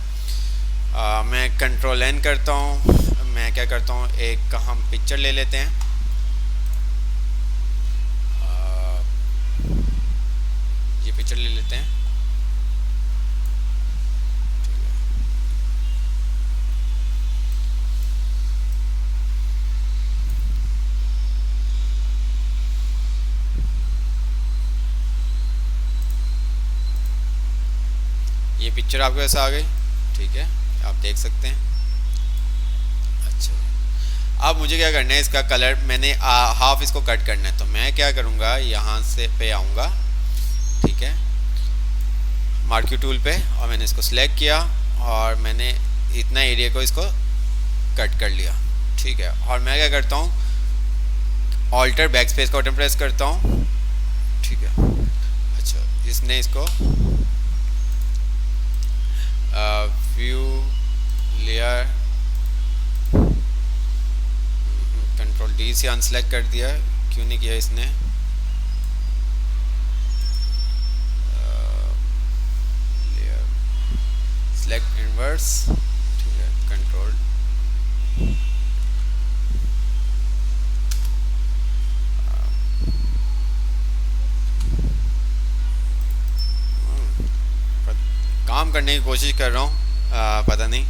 मैं कंट्रोल एन करता हूँ, मैं क्या करता हूँ, एक हम पिक्चर ले लेते हैं, ये पिक्चर ले लेते हैं, ठीक है। ये पिक्चर आपके पास आ गई, ठीक है, आप देख सकते हैं। अच्छा, अब मुझे क्या करना है, इसका कलर मैंने हाफ इसको कट करना है, तो मैं क्या करूँगा, यहाँ से पे आऊँगा, ठीक है, मार्क्यू टूल पे, और मैंने इसको सिलेक्ट किया और मैंने इतना एरिया को इसको कट कर लिया, ठीक है। और मैं क्या करता हूँ, ऑल्टर बैक स्पेस का बटन प्रेस करता हूँ, ठीक है। अच्छा, इसने इसको व्यू लेयर कंट्रोल डी से अनसेलेक्ट कर दिया, क्यों नहीं किया इसने, लेयर सेलेक्ट इनवर्स, ठीक है, कंट्रोल काम करने की कोशिश कर रहा हूँ, पता नहीं।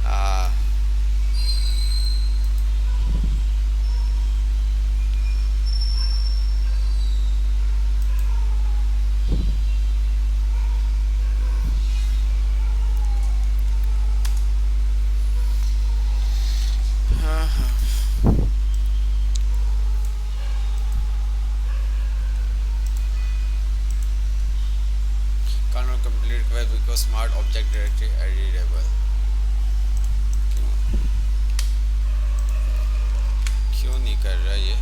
आ, हाँ, हाँ। cannot complete request because smart object directory editable। क्यों क्यों नहीं कर रहा ये?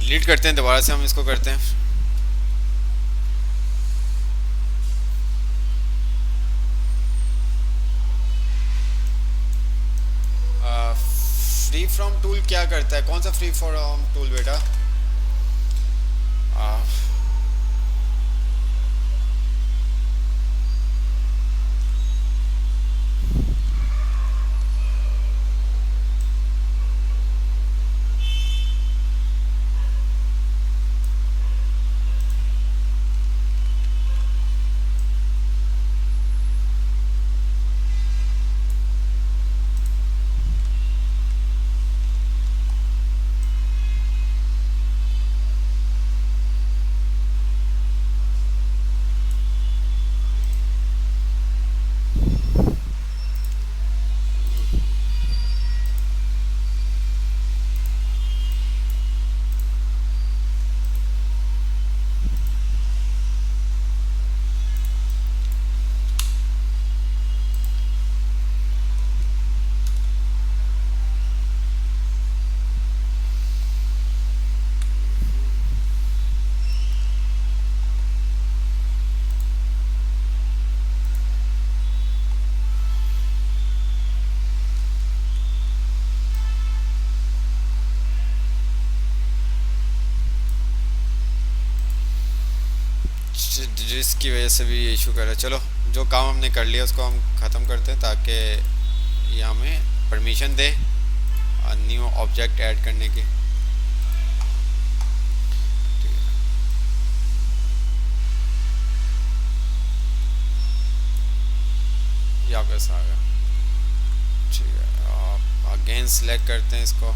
डिलीट करते हैं, दोबारा से हम इसको करते हैं। फ्री फ्रॉम टूल क्या करता है? कौन सा फ्री फ्रॉम टूल बेटा? आ, जिसकी वजह से भी ये इशू कर रहा है। चलो, जो काम हमने कर लिया उसको हम ख़त्म करते हैं ताकि ये हमें permission they knew object add करने की। ठीक है, ये आपके पास आ गया। ठीक है, आप अगेन सेलेक्ट करते हैं इसको।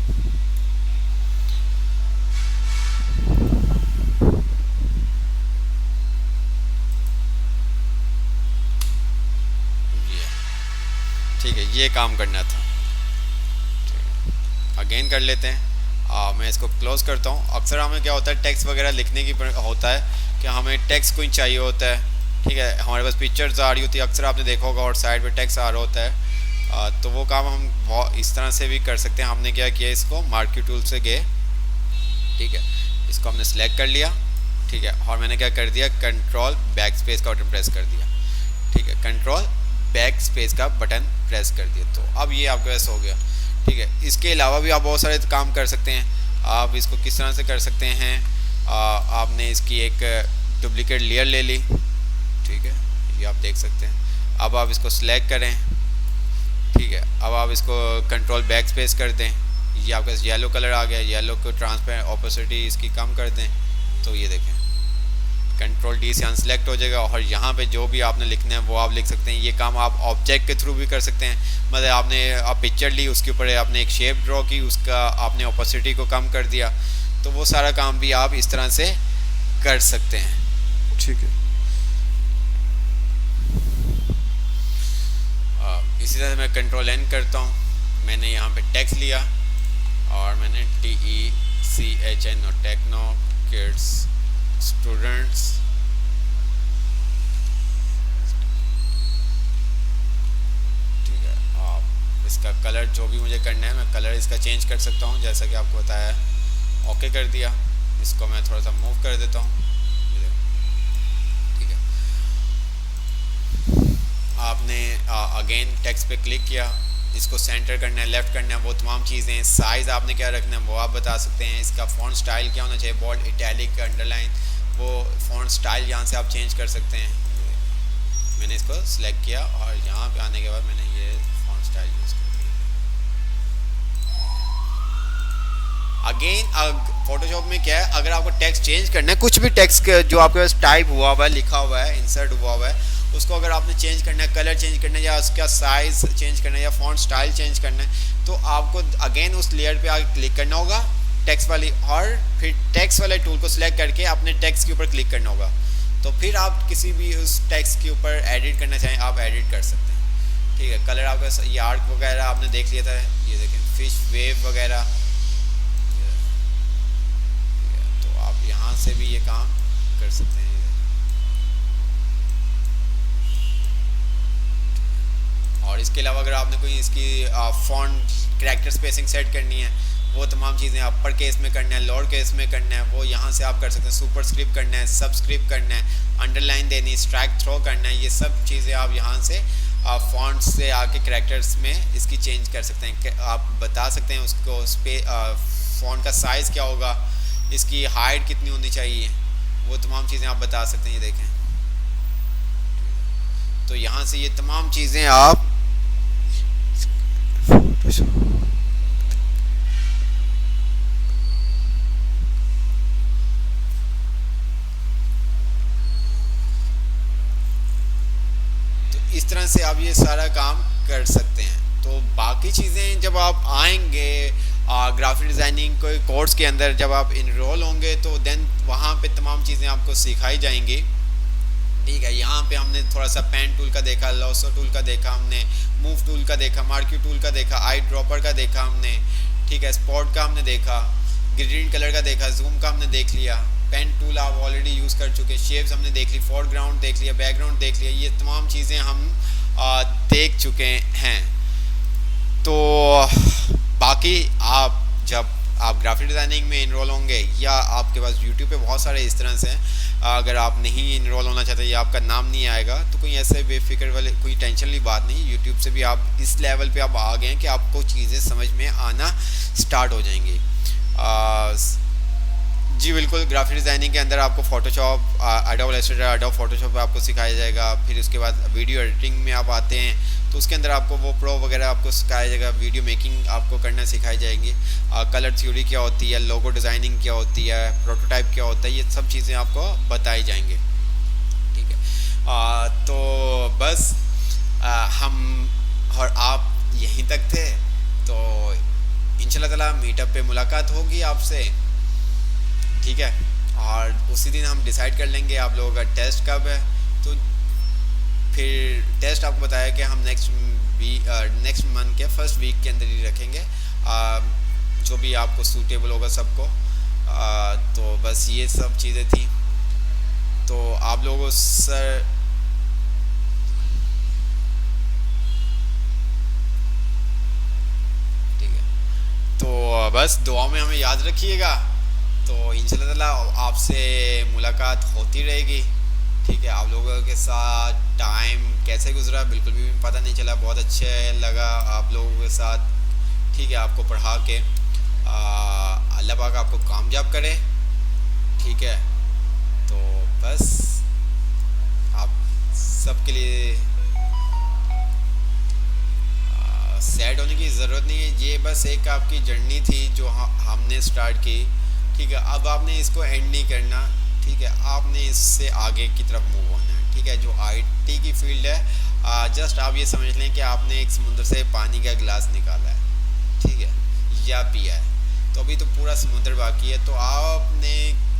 ठीक है, ये काम करना था। अगेन कर लेते हैं। मैं इसको क्लोज करता हूँ। अक्सर हमें क्या होता है, टेक्स्ट वगैरह लिखने की होता है कि हमें टेक्स्ट कोई चाहिए होता है। ठीक है, हमारे पास पिक्चर्स आ रही होती है, अक्सर आपने देखा होगा, और साइड पे टेक्स्ट आ रहा होता है। तो वो काम हम इस तरह से भी कर सकते हैं। हमने क्या किया, इसको मार्क्यू टूल से गए। ठीक है, इसको हमने सेलेक्ट कर लिया। ठीक है, और मैंने क्या कर दिया, कंट्रोल बैक स्पेस का बटन प्रेस कर दिया। ठीक है, कंट्रोल बैक स्पेस का बटन प्रेस कर दिया, तो अब ये आपके पास हो गया। ठीक है, इसके अलावा भी आप बहुत सारे काम कर सकते हैं। आप इसको किस तरह से कर सकते हैं, आपने इसकी एक डुप्लीकेट लेयर ले ली। ठीक है, ये आप देख सकते हैं। अब आप इसको सिलेक्ट करें। ठीक है, अब आप इसको कंट्रोल बैक स्पेस कर दें। ये आपके पास येलो कलर आ गया। येलो को ट्रांसपेरेंट ऑपोसिटी इसकी कम कर दें, तो ये देखें कंट्रोल डी से अनसेलेक्ट हो जाएगा। और यहाँ पे जो भी आपने लिखना है वो आप लिख सकते हैं। ये काम आप ऑब्जेक्ट के थ्रू भी कर सकते हैं। मतलब आपने पिक्चर ली, उसके ऊपर आपने एक शेप ड्रॉ की, उसका आपने ऑपोसिटी को कम कर दिया, तो वो सारा काम भी आप इस तरह से कर सकते हैं। ठीक है। इसी तरह मैं कंट्रोल एन करता हूँ। मैंने यहाँ पे टेक्स्ट लिया और मैंने TECHN और टेक्नो किड्स स्टूडेंट्स, ठीक है। आप इसका कलर जो भी मुझे करना है मैं कलर इसका चेंज कर सकता हूँ, जैसा कि आपको बताया। ओके कर दिया। इसको मैं थोड़ा सा मूव कर देता हूँ, ठीक है। आपने अगेन टेक्स्ट पे क्लिक किया, इसको सेंटर करना है, लेफ्ट करना है, वो तमाम चीज़ें। साइज़ आपने क्या रखना है वो आप बता सकते हैं। इसका फ़ॉन्ट स्टाइल क्या होना चाहिए, बोल्ड, इटैलिक, अंडरलाइन, वो फ़ॉन्ट स्टाइल यहाँ से आप चेंज कर सकते हैं। मैंने इसको सिलेक्ट किया और यहाँ पे आने के बाद मैंने ये फ़ॉन्ट स्टाइल यूज़ कर दिया। अगेन फोटोशॉप में क्या है, अगर आपको टेक्स्ट चेंज करना है, कुछ भी टेक्स्ट जो आपके पास टाइप हुआ हुआ है, लिखा हुआ है, इंसर्ट हुआ हुआ है, उसको अगर आपने चेंज करना है, कलर चेंज करना है या उसका साइज़ चेंज करना है या फॉन्ट स्टाइल चेंज करना है, तो आपको अगेन उस लेयर पे आके क्लिक करना होगा टेक्स्ट वाली, और फिर टेक्स्ट वाले टूल को सिलेक्ट करके अपने टेक्स्ट के ऊपर क्लिक करना होगा। तो फिर आप किसी भी उस टेक्स्ट के ऊपर एडिट करना चाहें आप एडिट कर सकते हैं, ठीक है। कलर आपका ये आर्क वगैरह आपने देख लिया था, ये देखें फिश वेव वगैरह, तो आप यहाँ से भी ये काम कर सकते हैं। और इसके अलावा अगर आपने कोई इसकी फॉन्ट कैरेक्टर स्पेसिंग सेट करनी है, वो तमाम चीज़ें अपर केस में करना है, लोअर केस में करना है, वो यहाँ से आप कर सकते हैं। सुपर स्क्रिप्ट करना है, सब स्क्रिप्ट करना है, अंडरलाइन देनी, स्ट्राइक थ्रो करना है, ये सब चीज़ें आप यहाँ से फॉन्ट से आके कैरेक्टर्स में इसकी चेंज कर सकते हैं। आप बता सकते हैं उसको फॉन्ट का साइज़ क्या होगा, इसकी हाइट कितनी होनी चाहिए, वो तमाम चीज़ें आप बता सकते हैं। ये देखें, तो यहाँ से ये तमाम चीज़ें आप इस तरह से आप ये सारा काम कर सकते हैं। तो बाकी चीज़ें जब आप आएंगे ग्राफिक डिज़ाइनिंग कोई कोर्स के अंदर, जब आप इनरोल होंगे तो देन वहाँ पे तमाम चीज़ें आपको सिखाई जाएंगी, ठीक है। यहाँ पे हमने थोड़ा सा पेन टूल का देखा, लॉसो टूल का देखा, हमने मूव टूल का देखा, मार्क्यू टूल का देखा, आई ड्रॉपर का देखा हमने, ठीक है। स्पॉट का हमने देखा, ग्रीन कलर का देखा, जूम का हमने देख लिया, पेन टूल आप ऑलरेडी यूज़ कर चुके, शेप्स हमने देख ली, फोरग्राउंड देख लिया, बैकग्राउंड देख लिया, ये तमाम चीज़ें हम देख चुके हैं। तो बाकी आप जब आप ग्राफिक डिज़ाइनिंग में इनरोल होंगे या आपके पास यूट्यूब पे बहुत सारे इस तरह से हैं, अगर आप नहीं इनरोल होना चाहते या आपका नाम नहीं आएगा तो कोई ऐसे बेफिक्र वाले कोई टेंशन वाली बात नहीं। यूट्यूब से भी आप इस लेवल पे आप आ गए हैं कि आपको चीज़ें समझ में आना स्टार्ट हो जाएंगी। जी बिल्कुल, ग्राफिक डिज़ाइनिंग के अंदर आपको Photoshop, adobe Illustrator, adobe Photoshop आपको सिखाया जाएगा। फिर उसके बाद वीडियो एडिटिंग में आप आते हैं तो उसके अंदर आपको वो प्रो वगैरह आपको सिखाया जाएगा, वीडियो मेकिंग आपको करना सिखाई जाएगी, कलर थ्योरी क्या होती है, लोगो डिज़ाइनिंग क्या होती है, प्रोटोटाइप क्या होता है, ये सब चीज़ें आपको बताई जाएंगी, ठीक है। तो बस हम और आप यहीं तक थे, तो इंशाल्लाह ताला मीटअप पे मुलाकात होगी आपसे, ठीक है। और उसी दिन हम डिसाइड कर लेंगे आप लोगों का टेस्ट कब है। तो फिर टेस्ट आपको बताया कि हम नेक्स्ट मंथ के फर्स्ट वीक के अंदर ही रखेंगे, जो भी आपको सूटेबल होगा सबको। तो बस ये सब चीज़ें थी। तो आप लोगों सर ठीक है, तो बस दुआ में हमें याद रखिएगा। तो इंशाल्लाह ताला आपसे मुलाकात होती रहेगी, ठीक है। आप लोगों के साथ टाइम कैसे गुजरा बिल्कुल भी पता नहीं चला, बहुत अच्छा लगा आप लोगों के साथ, ठीक है। आपको पढ़ा के अल्लाह पाक आपको कामयाब करे, ठीक है। तो बस आप सबके लिए सैड होने की ज़रूरत नहीं है, ये बस एक आपकी जर्नी थी जो हमने स्टार्ट की, ठीक है। अब आपने इसको एंड नहीं करना, ठीक है। आपने इससे आगे की तरफ मूव होना है, ठीक है। जो आईटी की फील्ड है, जस्ट आप ये समझ लें कि आपने एक समुद्र से पानी का गिलास निकाला है, ठीक है, या पिया है, तो अभी तो पूरा समुद्र बाकी है। तो आपने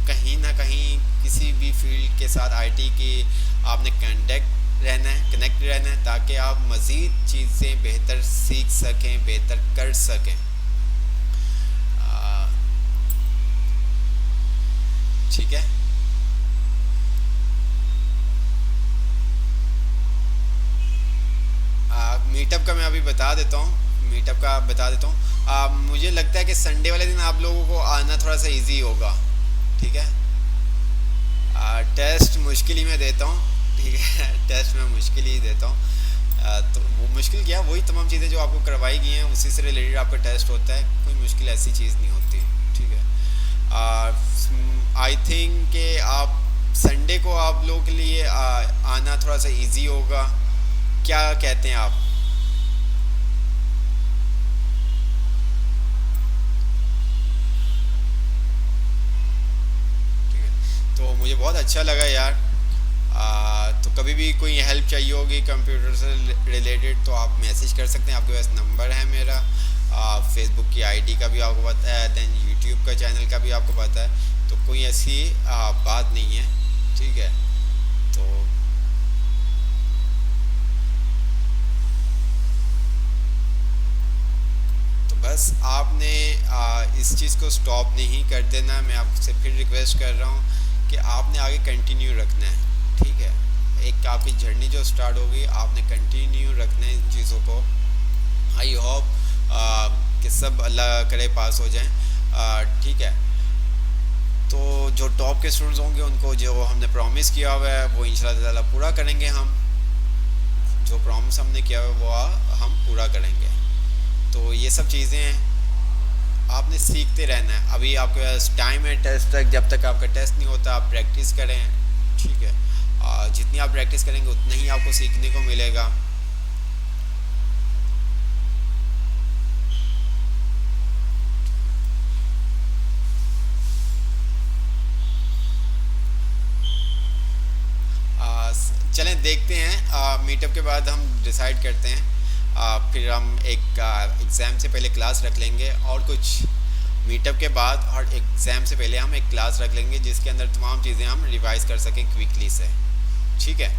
कहीं ना कहीं किसी भी फील्ड के साथ आईटी की आपने कनेक्ट रहना है ताकि आप मज़ीद चीज़ें बेहतर सीख सकें, बेहतर कर सकें। आ, ठीक है। मीटअप का मैं अभी बता देता हूँ, मीटअप का बता देता हूँ। मुझे लगता है कि संडे वाले दिन आप लोगों को आना थोड़ा सा इजी होगा। ठीक है। टेस्ट मुश्किल ही मैं देता हूँ। ठीक है। टेस्ट मैं मुश्किल ही देता हूँ। तो वो मुश्किल क्या, वही तमाम चीज़ें जो आपको करवाई गई हैं उसी से रिलेटेड आपका टेस्ट होता है, कोई मुश्किल ऐसी चीज़ नहीं होती। ठीक है। आई थिंक कि आप संडे को आप लोगों के लिए आना थोड़ा सा इजी होगा। क्या कहते हैं आप? ठीक है। तो मुझे बहुत अच्छा लगा यार। तो कभी भी कोई हेल्प चाहिए होगी कंप्यूटर से रिलेटेड तो आप मैसेज कर सकते हैं, आपके पास नंबर है मेरा। फेसबुक की आईडी का भी आपको पता है, देन यूट्यूब का चैनल का भी आपको पता है, तो कोई ऐसी बात नहीं है। ठीक है। तो बस आपने इस चीज़ को स्टॉप नहीं कर देना। मैं आपसे फिर रिक्वेस्ट कर रहा हूँ कि आपने आगे कंटिन्यू रखना है। ठीक है। एक आपकी जर्नी जो स्टार्ट होगी आपने कंटिन्यू रखना है इन चीज़ों को। आई होप कि सब अल्लाह करे पास हो जाएं। ठीक है। तो जो टॉप के स्टूडेंट्स होंगे उनको जो हमने प्रॉमिस किया हुआ है वो इंशाल्लाह ताला पूरा करेंगे। हम जो प्रॉमिस हमने किया हुआ है वो हम पूरा करेंगे। तो ये सब चीज़ें हैं, आपने सीखते रहना है। अभी आपके पास टाइम है टेस्ट तक, जब तक आपका टेस्ट नहीं होता आप प्रैक्टिस करें। ठीक है। जितनी आप प्रैक्टिस करेंगे उतना ही आपको सीखने को मिलेगा। चलें देखते हैं, मीटअप के बाद हम डिसाइड करते हैं। फिर हम एक एग्ज़ाम से पहले क्लास रख लेंगे और कुछ मीटअप के बाद और एग्ज़ाम से पहले हम एक क्लास रख लेंगे जिसके अंदर तमाम चीज़ें हम रिवाइज़ कर सकें क्विकली से। ठीक है।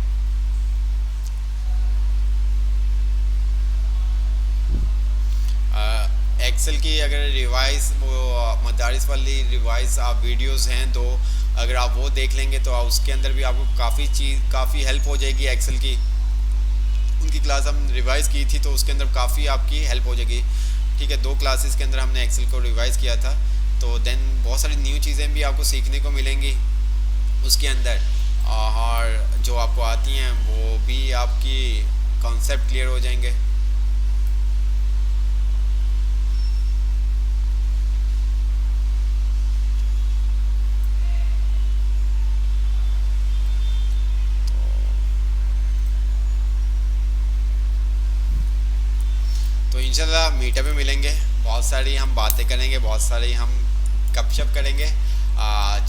एक्सेल की अगर रिवाइज़ वो मदारिस वाली रिवाइज़ आप वीडियोस हैं तो अगर आप वो देख लेंगे तो उसके अंदर भी आपको काफ़ी हेल्प हो जाएगी। एक्सेल की उनकी क्लास हम रिवाइज़ की थी तो उसके अंदर काफ़ी आपकी हेल्प हो जाएगी। ठीक है। 2 क्लासेस के अंदर हमने एक्सेल को रिवाइज़ किया था, तो देन बहुत सारी न्यू चीज़ें भी आपको सीखने को मिलेंगी उसके अंदर, और जो आपको आती हैं वो भी आपकी कॉन्सेप्ट क्लियर हो जाएंगे। तो इंशाल्लाह मीटअप में मिलेंगे, बहुत सारी हम बातें करेंगे, बहुत सारी हम गपशप करेंगे,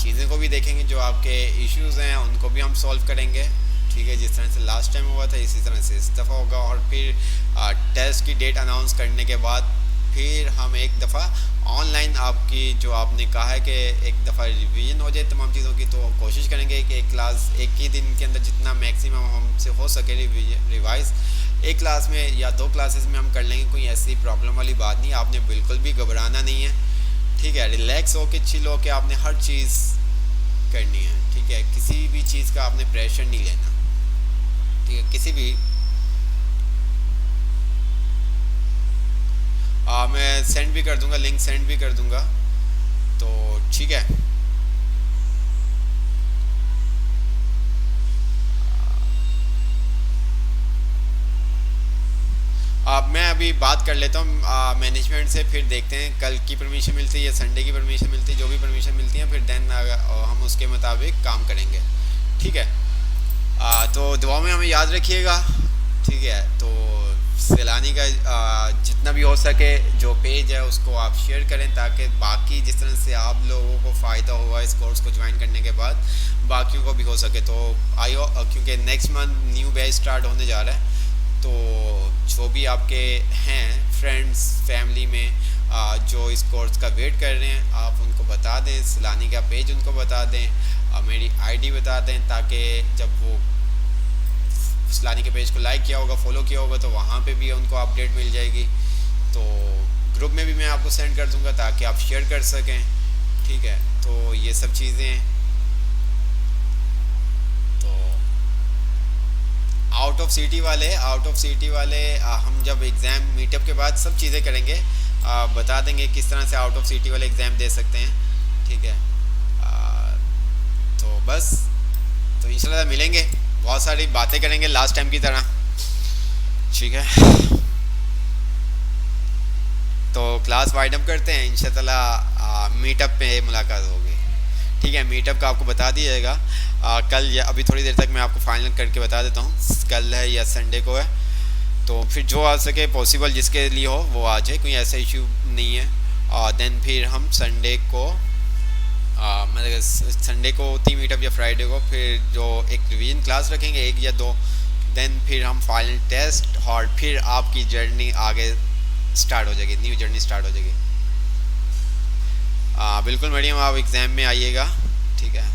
चीज़ें को भी देखेंगे, जो आपके इश्यूज़ हैं उनको भी हम सॉल्व करेंगे। ठीक है। जिस तरह से लास्ट टाइम हुआ था इसी तरह से इस दफ़ा होगा। और फिर टेस्ट की डेट अनाउंस करने के बाद फिर हम एक दफ़ा ऑनलाइन आपकी जो आपने कहा है कि एक दफ़ा रिवीजन हो जाए तमाम चीज़ों की, तो कोशिश करेंगे कि एक क्लास एक ही दिन के अंदर जितना मैक्सिमम हमसे हो सके रिवाइज़ एक क्लास में या 2 क्लासेस में हम कर लेंगे। कोई ऐसी प्रॉब्लम वाली बात नहीं, आपने बिल्कुल भी घबराना नहीं है। ठीक है। रिलैक्स हो के चिल हो के आपने हर चीज़ करनी है। ठीक है। किसी भी चीज़ का आपने प्रेशर नहीं लेना। ठीक है। किसी भी मैं सेंड भी कर दूंगा, लिंक सेंड भी कर दूंगा। तो ठीक है। मैं अभी बात कर लेता हूँ मैनेजमेंट से, फिर देखते हैं कल की परमिशन मिलती है या संडे की परमिशन मिलती है, जो भी परमिशन मिलती है फिर देन हम उसके मुताबिक काम करेंगे। ठीक है। तो दुआ में हमें याद रखिएगा। ठीक है। तो सैलानी का जितना भी हो सके जो पेज है उसको आप शेयर करें ताकि बाकी जिस तरह से आप लोगों को फ़ायदा हुआ इस कोर्स को ज्वाइन करने के बाद बाकियों को भी हो सके। तो आयो क्योंकि next month new batch start होने जा रहा है, तो जो भी आपके हैं फ्रेंड्स फैमिली में जो इस कोर्स का वेट कर रहे हैं आप उनको बता दें, सलानी का पेज उनको बता दें, मेरी आईडी बता दें, ताकि जब वो सलानी के पेज को लाइक किया होगा, फॉलो किया होगा, तो वहाँ पे भी उनको अपडेट मिल जाएगी। तो ग्रुप में भी मैं आपको सेंड कर दूँगा ताकि आप शेयर कर सकें। ठीक है, तो ये सब चीज़ें हैं। तो आउट ऑफ सिटी वाले हम जब एग्ज़ाम मीटअप के बाद सब चीज़ें करेंगे, बता देंगे किस तरह से आउट ऑफ सिटी वाले एग्ज़ाम दे सकते हैं। ठीक है, तो बस, तो इंशाल्लाह मिलेंगे, बहुत सारी बातें करेंगे लास्ट टाइम की तरह। ठीक है, तो क्लास वाइड अप करते हैं, इंशाल्लाह मीटअप पे मुलाकात होगी। ठीक है, मीटअप का आपको बता दिया जाएगा कल, या अभी थोड़ी देर तक मैं आपको फाइनल करके बता देता हूँ, कल है या संडे को है। तो फिर जो आ सके पॉसिबल जिसके लिए हो वो आ जाए, कोई ऐसा इशू नहीं है। और देन फिर हम संडे को मतलब संडे को होती मीटअप या फ्राइडे को फिर जो एक रिवीजन क्लास रखेंगे, एक या दो, देन फिर हम फाइनल टेस्ट, और फिर आपकी जर्नी आगे स्टार्ट हो जाएगी, न्यू जर्नी स्टार्ट हो जाएगी। बिल्कुल मैडम, आप एग्ज़ाम में आइएगा। ठीक है,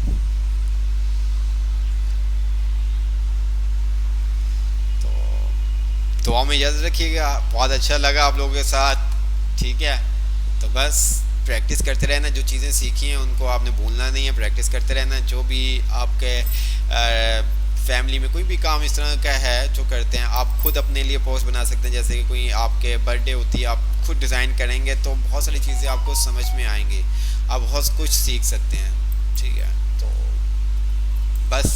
तो दुआ में याद रखिएगा। बहुत अच्छा लगा आप लोगों के साथ। ठीक है, तो बस प्रैक्टिस करते रहना, जो चीज़ें सीखी हैं उनको आपने भूलना नहीं है, प्रैक्टिस करते रहना। जो भी आपके फैमिली में कोई भी काम इस तरह का है जो करते हैं, आप खुद अपने लिए पोस्ट बना सकते हैं। जैसे कि कोई आपके बर्थडे होती है, आप खुद डिज़ाइन करेंगे तो बहुत सारी चीज़ें आपको समझ में आएंगी, आप बहुत कुछ सीख सकते हैं। ठीक है, तो बस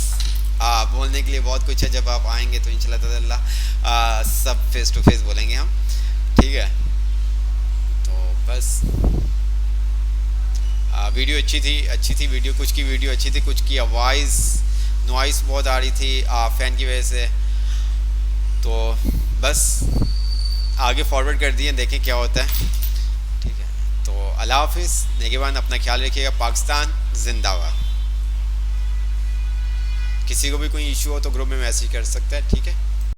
बोलने के लिए बहुत कुछ है, जब आप आएंगे तो इंशाल्लाह ताला सब फेस टू फेस बोलेंगे हम। ठीक है, तो बस वीडियो अच्छी थी वीडियो, कुछ की वीडियो अच्छी थी, कुछ की आवाज़ नॉइस बहुत आ रही थी फ़ैन की वजह से। तो बस आगे फॉरवर्ड कर दिए, देखें क्या होता है। ठीक है, तो अल्लाह हाफिज़, नेगेबान, अपना ख्याल रखिएगा। पाकिस्तान जिंदाबाद। किसी को भी कोई इशू हो तो ग्रुप में मैसेज कर सकता है। ठीक है।